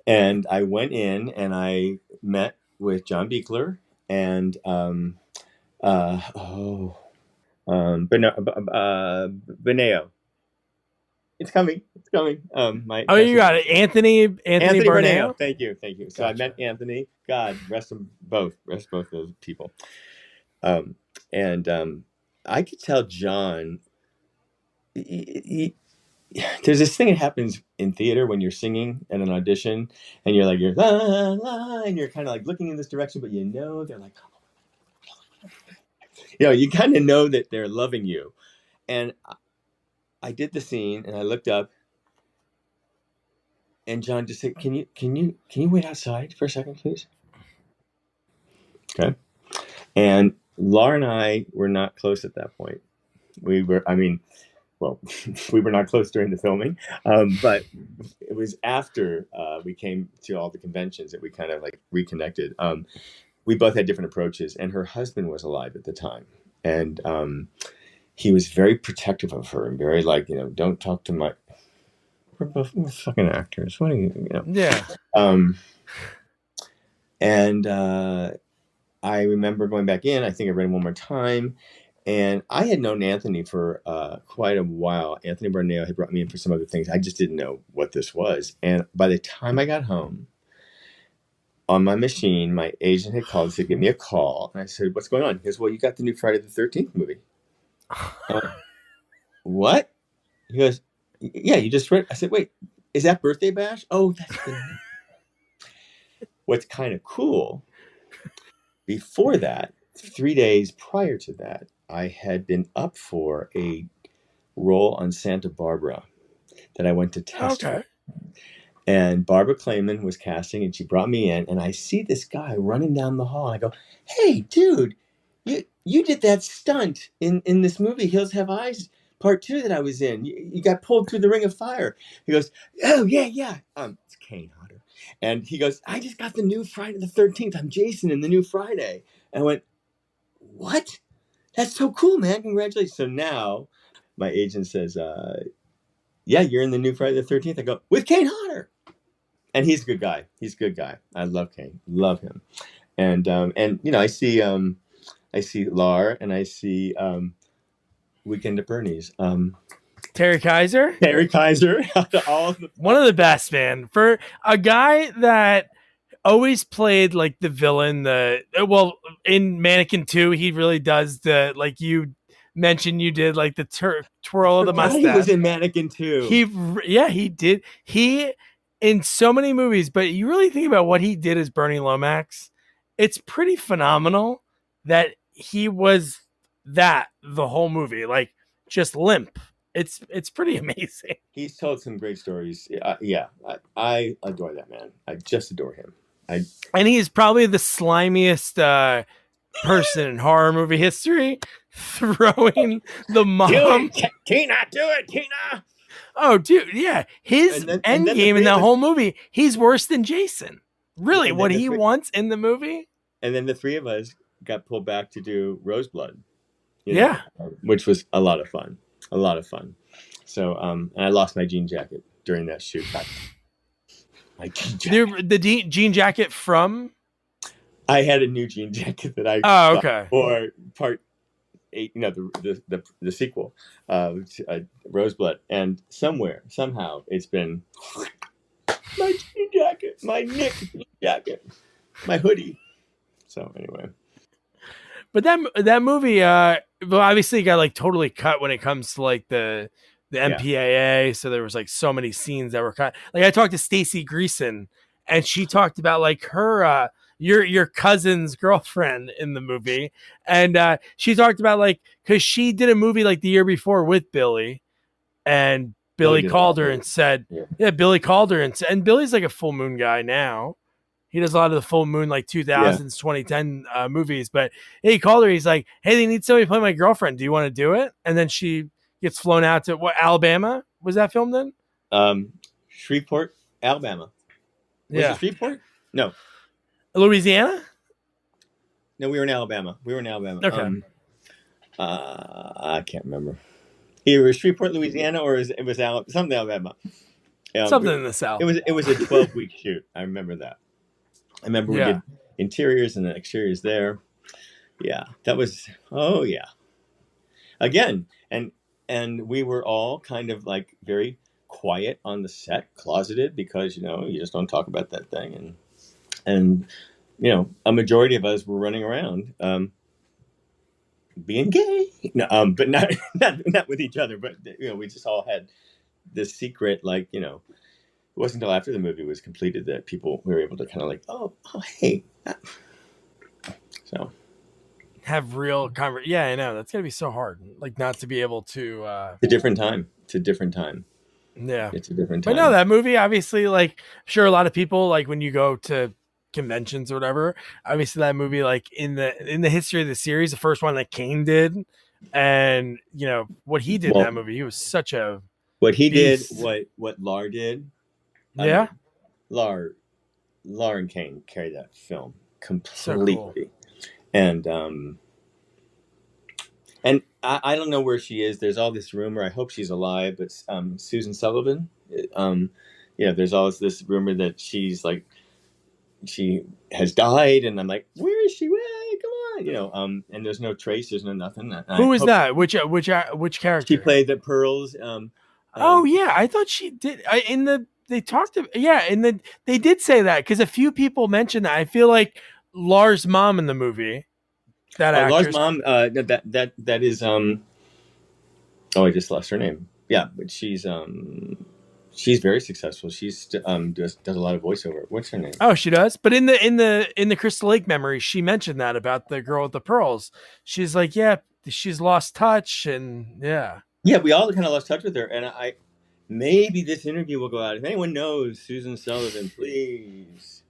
And I went in and I met with John Buechler and Beneo. It's coming. You got it. Anthony Barneo. Thank you. So gotcha. I met Anthony. God rest them both. Rest both those people. And I could tell John. There's this thing that happens in theater when you're singing at an audition, and you're la la, and you're kind of like looking in this direction, but they're like, you kind of know that they're loving you. And I did the scene, and I looked up, and John just said, "Can you wait outside for a second, please?" Okay. And Laura and I were not close at that point. We were not close during the filming, but it was after we came to all the conventions that we kind of like reconnected. We both had different approaches, and her husband was alive at the time, and he was very protective of her and very like, don't talk to my. We're both fucking actors. What are you? Yeah. And I remember going back in. I think I read it one more time. And I had known Anthony for quite a while. Anthony Barneo had brought me in for some other things. I just didn't know what this was. And by the time I got home, on my machine, my agent had called to give me a call. And I said, "What's going on?" He goes, "Well, you got the new Friday the 13th movie." What? He goes, "Yeah, you just read." I said, "Wait, is that Birthday Bash?" "Oh, that's good." What's kind of cool, before that, 3 days prior to that, I had been up for a role on Santa Barbara that I went to test for. And Barbara Clayman was casting, and she brought me in, and I see this guy running down the hall, and I go, "Hey, dude, you did that stunt in this movie, Hills Have Eyes, Part 2 that I was in. You got pulled through the Ring of Fire." He goes, "Oh, yeah. It's Kane Hodder." And he goes, "I just got the new Friday the 13th. I'm Jason in the new Friday." And I went, "What? That's so cool, man. Congratulations." So now my agent says, "Yeah, you're in the new Friday the 13th. I go, "With Kane Hodder." And he's a good guy. I love Kane. Love him. And I see Lar, and I see Weekend at Bernie's. Terry Kaiser. One of the best, man. For a guy that always played like the villain, in Mannequin 2, he really does the, like you mentioned, you did like the twirl of the mustache. He was in Mannequin 2. He did. He in so many movies, but you really think about what he did as Bernie Lomax, it's pretty phenomenal that he was the whole movie, like just limp. It's pretty amazing. He's told some great stories. I adore that man. I just adore him. And he's probably the slimiest person in horror movie history, throwing the mom. Tina, do it, Tina. Oh, dude, yeah. His end game in that whole movie, he's worse than Jason. Really? And What then he wants in the movie? And then the three of us got pulled back to do Roseblood. Yeah. Which was a lot of fun. A lot of fun. So, and I lost my jean jacket during that shoot. My jean jacket. The jean jacket from? I had a new jean jacket that I Oh, okay. for part 8, the sequel, Roseblood, and somehow it's been my jean jacket, my Nick jean jacket, my hoodie. So anyway, but that movie, well, obviously got like totally cut when it comes to like the MPAA. So there was like so many scenes that were cut. Like I talked to Stacey Greason, and she talked about like her your cousin's girlfriend in the movie, and she talked about like because she did a movie like the year before with Billy, and Billy called her and said, Billy called her and Billy's like a full moon guy now. He does a lot of the full moon, like 2000s, 2010 movies. But he called her. He's like, hey, they need somebody to play my girlfriend. Do you want to do it? And then she gets flown out to Alabama? Was that filmed in? Shreveport, Alabama. Was it Shreveport? No. Louisiana? No, we were in Alabama. Okay. I can't remember. Either it was Shreveport, Louisiana, or it was something Alabama. Something in the South. It was a 12-week shoot. I remember that. I remember we did interiors and the exteriors there. Yeah, that was, Again, and we were all kind of like very quiet on the set, closeted, because, you just don't talk about that thing. And a majority of us were running around being gay. No, but not with each other, but, we just all had this secret, like, it wasn't until after the movie was completed that we were able to kind of like, oh, hey. So. Have real conversation. Yeah, I know. That's going to be so hard. Like, not to be able to. It's a different time. Yeah. It's a different time. But no, that movie, obviously, like, I'm sure a lot of people, like, when you go to conventions or whatever, obviously that movie, like, in the history of the series, the first one that Kane did, and, what he did in that movie, he was such a. What he beast. did, what Lar did. Yeah. Lar and Kane carried that film completely. So cool. And I don't know where she is. There's all this rumor. I hope she's alive, but Susan Sullivan, there's always this rumor that she's like, she has died, and I'm like, where is she? Come on, and there's no trace. There's no nothing. Who is that? Which character? She played the Pearls. Oh yeah, I thought she did. They talked to they did say that because a few people mentioned that. I feel like Lar's mom in the movie. That actress. Lar's mom. That is. I just lost her name. Yeah, but she's very successful. She's does a lot of voiceover. What's her name? Oh, she does. But in the Crystal Lake memory, she mentioned that about the girl with the pearls. She's like, yeah, she's lost touch, and yeah. Yeah, we all kind of lost touch with her, and maybe this interview will go out. If anyone knows Susan Sullivan, please.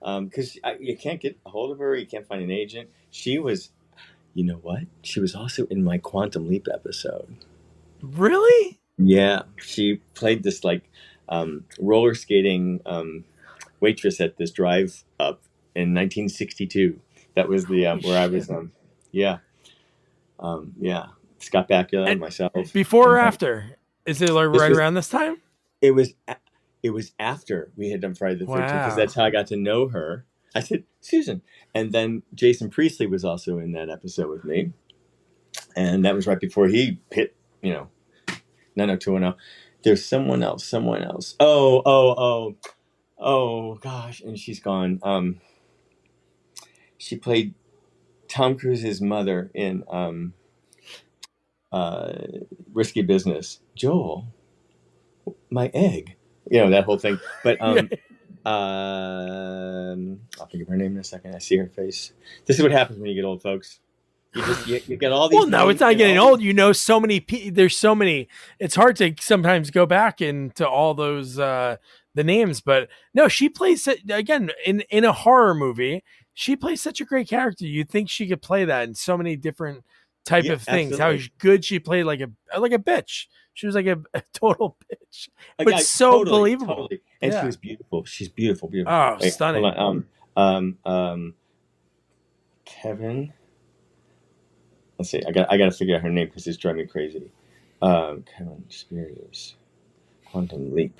Because you can't get a hold of her. You can't find an agent. She was, you know what? She was also in my Quantum Leap episode. Really? Yeah. She played this like roller skating waitress at this drive up in 1962. That was the where I was. Yeah. Scott Bakula and myself. Before or after? Is it like right around this time? It was after we had done Friday the 13th, because that's how I got to know her. I said, Susan. And then Jason Priestley was also in that episode with me. And that was right before he hit, 90210. There's someone else. Oh, gosh. And she's gone. She played Tom Cruise's mother in Risky Business. Joel, my egg. That whole thing. But I'll think of her name in a second. I see her face. This is what happens when you get old, folks. You get all these. Well, no, it's not getting old. So many people. There's so many. It's hard to sometimes go back into all those the names. But no, she plays again in a horror movie. She plays such a great character. You'd think she could play that in so many different type of things. Absolutely. How good she played like a bitch. She was like a total bitch, but Yeah, so believable. Totally. And she was beautiful. She's beautiful. Oh, Wait, stunning. hold on. Kevin. Let's see. I got to figure out her name because it's driving me crazy. Kevin Spirtas. Quantum Leap.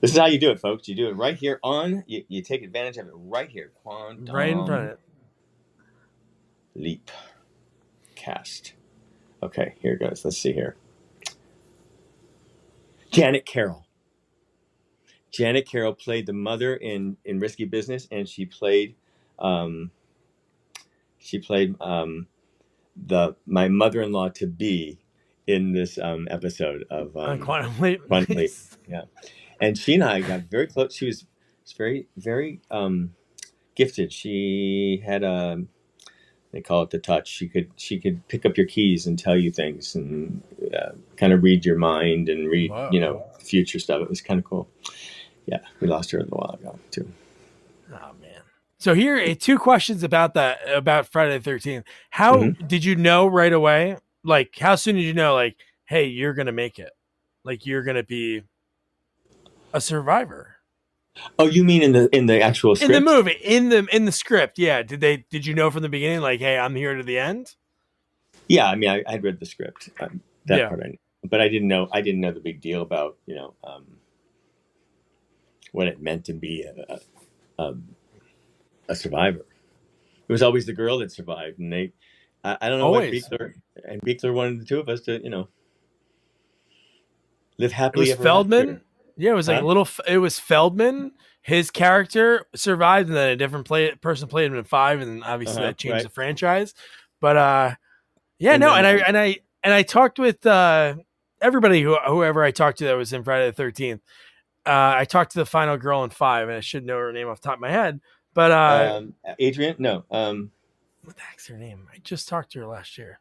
This is how you do it, folks. You do it right here on. You take advantage of it right here. Quantum Right in front of it. Leap. Cast. Okay, here it goes. Let's see here. Janet Carroll. Janet Carroll played the mother in Risky Business, and she played my mother-in-law to be in this episode of Quantum Leap. Quantum Leap. Yeah, and she and I got very close. She was very, very gifted. She had they call it the touch. She could pick up your keys and tell you things and kind of read your mind and read future stuff. It was kind of cool. Yeah, we lost her a little while ago too. Oh man! So here are 2 questions about Friday the 13th. How did you know right away? Like, how soon did you know? Like, hey, you're gonna make it. Like, you're gonna be a survivor. Oh, you mean in the actual script? In the movie, in the script, yeah. Did you know from the beginning, like, hey, I'm here to the end? Yeah, I mean, I'd read the script. Part I knew, but I didn't know the big deal about what it meant to be a survivor. It was always the girl that survived, and I don't know what Beekler wanted the 2 of us to live happily. It was Feldman. Yeah, it was like it was Feldman. His character survived, and then a different person played him in 5, and obviously that changed the franchise. But and I talked with everybody whoever I talked to that was in Friday the 13th. I talked to the final girl in 5, and I should know her name off the top of my head. But Adrian, no. What the heck's her name? I just talked to her last year.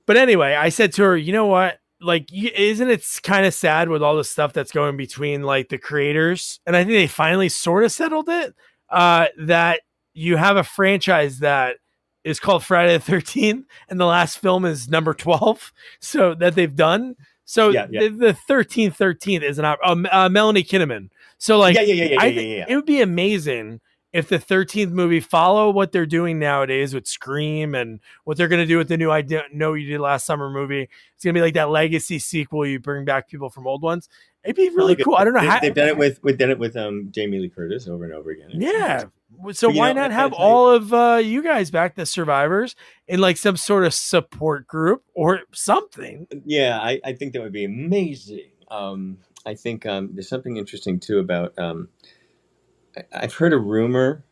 But anyway, I said to her, you know what? Like, isn't it kind of sad with all the stuff that's going between like the creators? And I think they finally sort of settled it, that you have a franchise that is called Friday the 13th, and the last film is number 12. So that they've done. So the 13th is Melanie Kinnaman. So like, it would be amazing if the 13th movie follow what they're doing nowadays with Scream and what they're going to do with the new I Know You Did Last Summer movie. It's going to be like that legacy sequel. You bring back people from old ones. It'd be really cool. I don't know how they've done it with Jamie Lee Curtis over and over again. Yeah. So why not have all of you guys back, the survivors, in like some sort of support group or something? Yeah, I think that would be amazing. I think there's something interesting too about I've heard a rumor,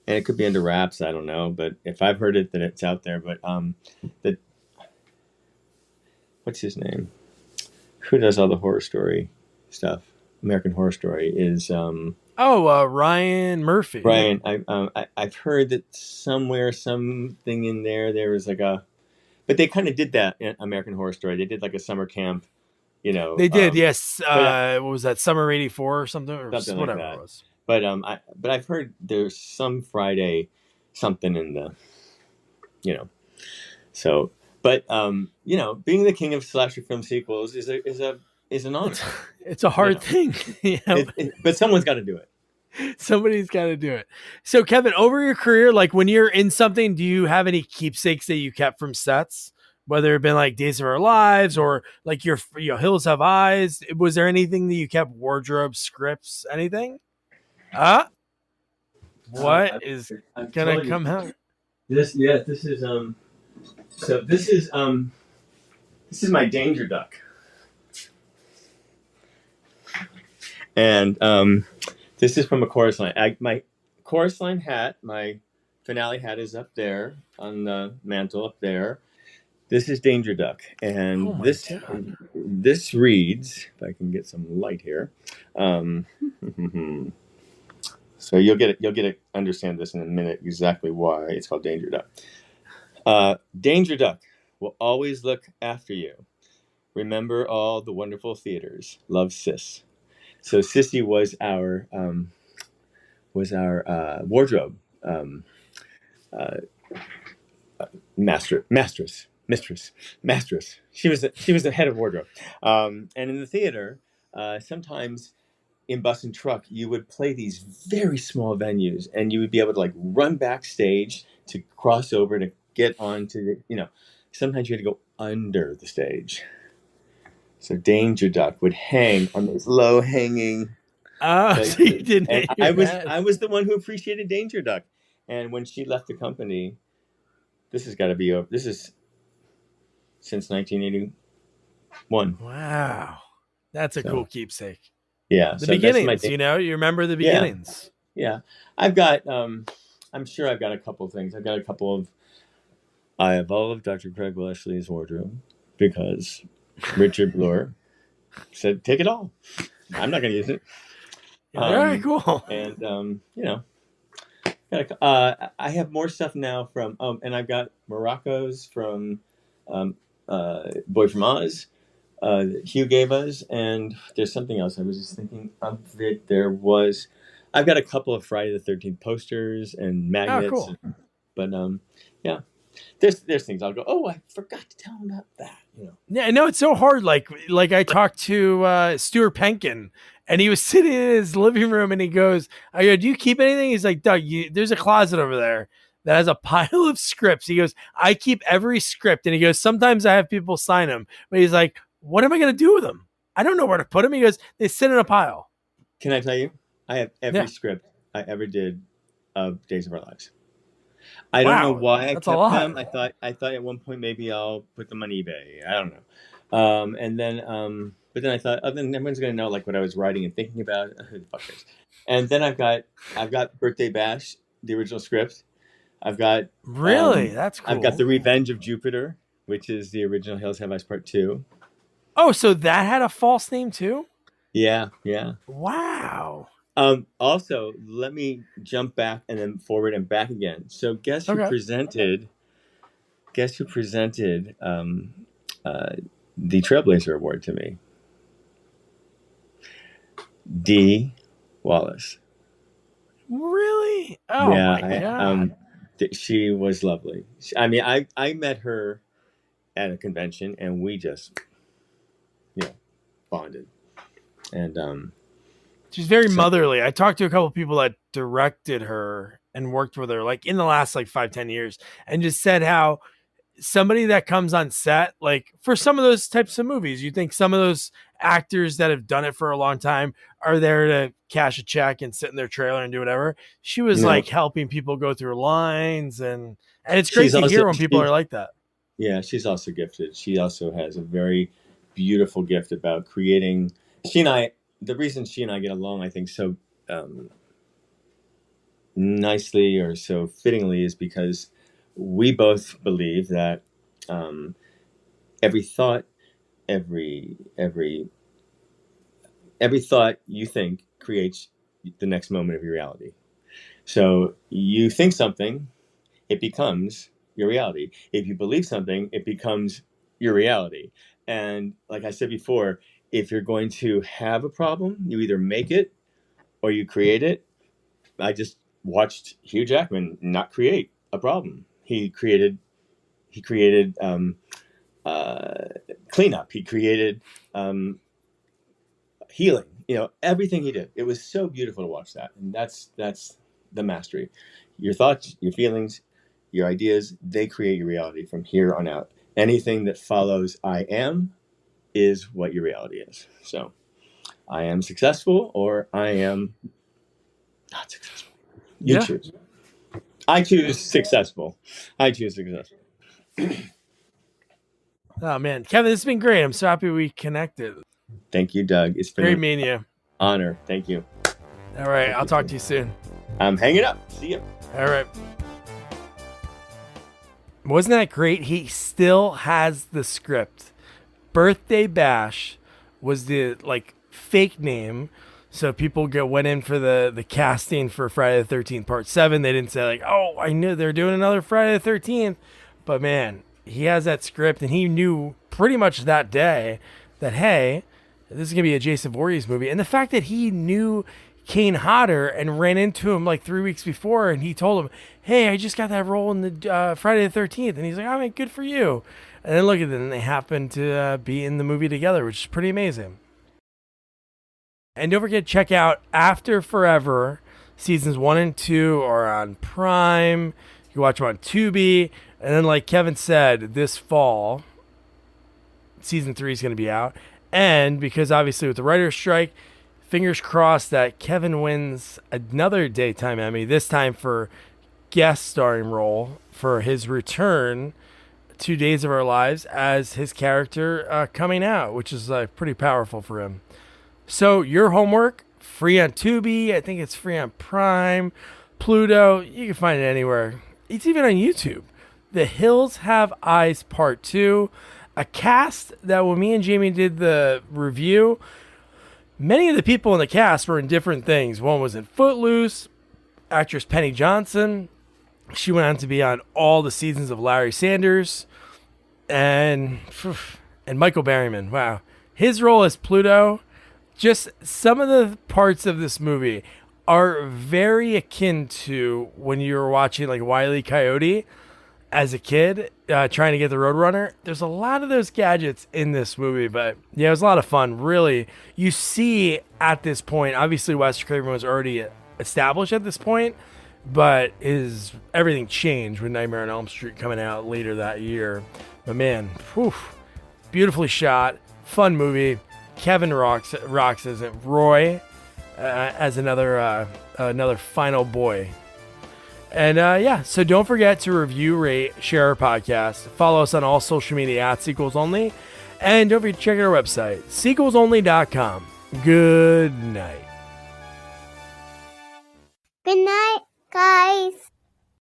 and it could be under wraps, I don't know, but if I've heard it, then it's out there. But that what's his name? Who does all the horror story stuff? American Horror Story is Ryan Murphy. Ryan, I've heard that somewhere, something in there was like but they kind of did that in American Horror Story. They did like a summer camp, They did, yes. What was that, Summer '84 or something, or something whatever like that. It was. But I've heard there's some Friday something in the, So, but being the king of slasher film sequels is an honor. It's a hard thing, but someone's got to do it. Somebody's got to do it. So, Kevin, over your career, like when you're in something, do you have any keepsakes that you kept from sets? Whether it been like Days of Our Lives or like your Hills Have Eyes, was there anything that you kept? Wardrobe, scripts, anything? What is gonna come out? This is so this is my Danger Duck, and this is from a chorus line. My chorus line hat, my finale hat, is up there on the mantle up there. This is Danger Duck, and this reads, if I can get some light here. So you'll get to understand this in a minute, exactly why it's called Danger Duck. Danger Duck will always look after you. Remember all the wonderful theaters. Love, Sis. So Sissy was our wardrobe mistress. She was the head of wardrobe. And in the theater, sometimes in bus and truck, you would play these very small venues, and you would be able to like run backstage to cross over to get onto the, sometimes you had to go under the stage. So Danger Duck would hang on those low hanging. Oh, so you didn't. And I was the one who appreciated Danger Duck. And when she left the company, this has got to be over. This is since 1981. Wow, that's a cool keepsake. Yeah, the beginnings. You remember the beginnings. Yeah. I've got. I'm sure I've got a couple of things. I've got a couple of. I evolved Dr. Craig Leshley's wardrobe because Richard Bloor said, "Take it all. I'm not going to use it." Very cool. And I have more stuff now from. And I've got Morocco's from, Boy from Oz. Hugh gave us, and there's something else I was just thinking of it. I've got a couple of Friday the 13th posters and magnets. Oh, cool. But yeah, there's things I'll go, oh, I forgot to tell him about that. Yeah, I know it's so hard. Like I talked to Stuart Penkin, and he was sitting in his living room, and he goes, I go, do you keep anything? He's like, Doug, there's a closet over there that has a pile of scripts. He goes, I keep every script, and he goes, sometimes I have people sign them, but he's like, what am I going to do with them? I don't know where to put them. He goes, they sit in a pile. Can I tell you? I have every script I ever did of Days of Our Lives. I don't know why I kept them. I thought at one point maybe I'll put them on eBay. I don't know. And then, but then I thought, then everyone's going to know like what I was writing and thinking about. Who the fuck cares? And then I've got Birthday Bash, the original script. I've got that's cool. I've got The Revenge of Jupiter, which is the original Hills Have Eyes Part 2. Oh, so that had a false name too? Yeah. Wow. Also, let me jump back and then forward and back again. So guess who presented the Trailblazer Award to me? Dee Wallace. Really? Oh yeah, my God. She was lovely. I met her at a convention, and we just bonded. And she's very motherly. I talked to a couple of people that directed her and worked with her like in the last like 5-10 years, and just said how somebody that comes on set, like for some of those types of movies, you think some of those actors that have done it for a long time are there to cash a check and sit in their trailer and do whatever. She was like helping people go through lines, and it's great to hear when people are like that. Yeah, she's also gifted. She also has a very beautiful gift about creating. The reason she and I get along, I think, so nicely or so fittingly is because we both believe that every thought you think creates the next moment of your reality. So you think something, it becomes your reality. If you believe something, it becomes your reality. And like I said before, if you're going to have a problem, you either make it or you create it. I just watched Hugh Jackman not create a problem. He created cleanup. He created healing. Everything he did. It was so beautiful to watch that. And that's the mastery. Your thoughts, your feelings, your ideas, they create your reality from here on out. Anything that follows I am is what your reality is. So I am successful or I am not successful. You choose. I choose successful. Oh man, Kevin, this has been great. I'm so happy we connected. Thank you, Doug. It's been great meeting you. Honor. Thank you. All right, I'll talk to you soon. I'm hanging up. See you. All right. Wasn't that great? He still has the script. Birthday Bash was the fake name, so people went in for the casting for Friday the 13th Part 7. They didn't say oh, I knew they're doing another Friday the 13th, but man, he has that script, and he knew pretty much that day that hey, this is gonna be a Jason Voorhees movie. And the fact that he knew Kane Hodder and ran into him like 3 weeks before, and he told him, "Hey, I just got that role in the Friday the 13th," and he's like, "Oh man, good for you." And then look at them, and they happen to be in the movie together, which is pretty amazing. And don't forget to check out After Forever. Seasons 1 and 2 are on Prime. You can watch them on Tubi. And then, like Kevin said, this fall, season 3 is going to be out. And because obviously with the writer's strike, fingers crossed that Kevin wins another Daytime Emmy, this time for guest starring role for his return to Days of Our Lives as his character coming out, which is pretty powerful for him. So your homework, free on Tubi. I think it's free on Prime, Pluto. You can find it anywhere. It's even on YouTube. The Hills Have Eyes Part 2. A cast that when me and Jamie did the review, many of the people in the cast were in different things. One was in Footloose, actress Penny Johnson. She went on to be on all the seasons of Larry Sanders. And Michael Berryman. Wow. His role as Pluto, just some of the parts of this movie are very akin to when you were watching like Wile E. Coyote as a kid, trying to get the Roadrunner. There's a lot of those gadgets in this movie, but yeah, it was a lot of fun. Really, you see at this point, obviously Wes Craven was already established at this point, but everything changed with Nightmare on Elm Street coming out later that year. But man, beautifully shot, fun movie. Kevin rocks as it. Roy as another final boy. And so don't forget to review, rate, share our podcast. Follow us on all social media at Sequels Only. And don't forget to check out our website, sequelsonly.com. Good night. Good night, guys.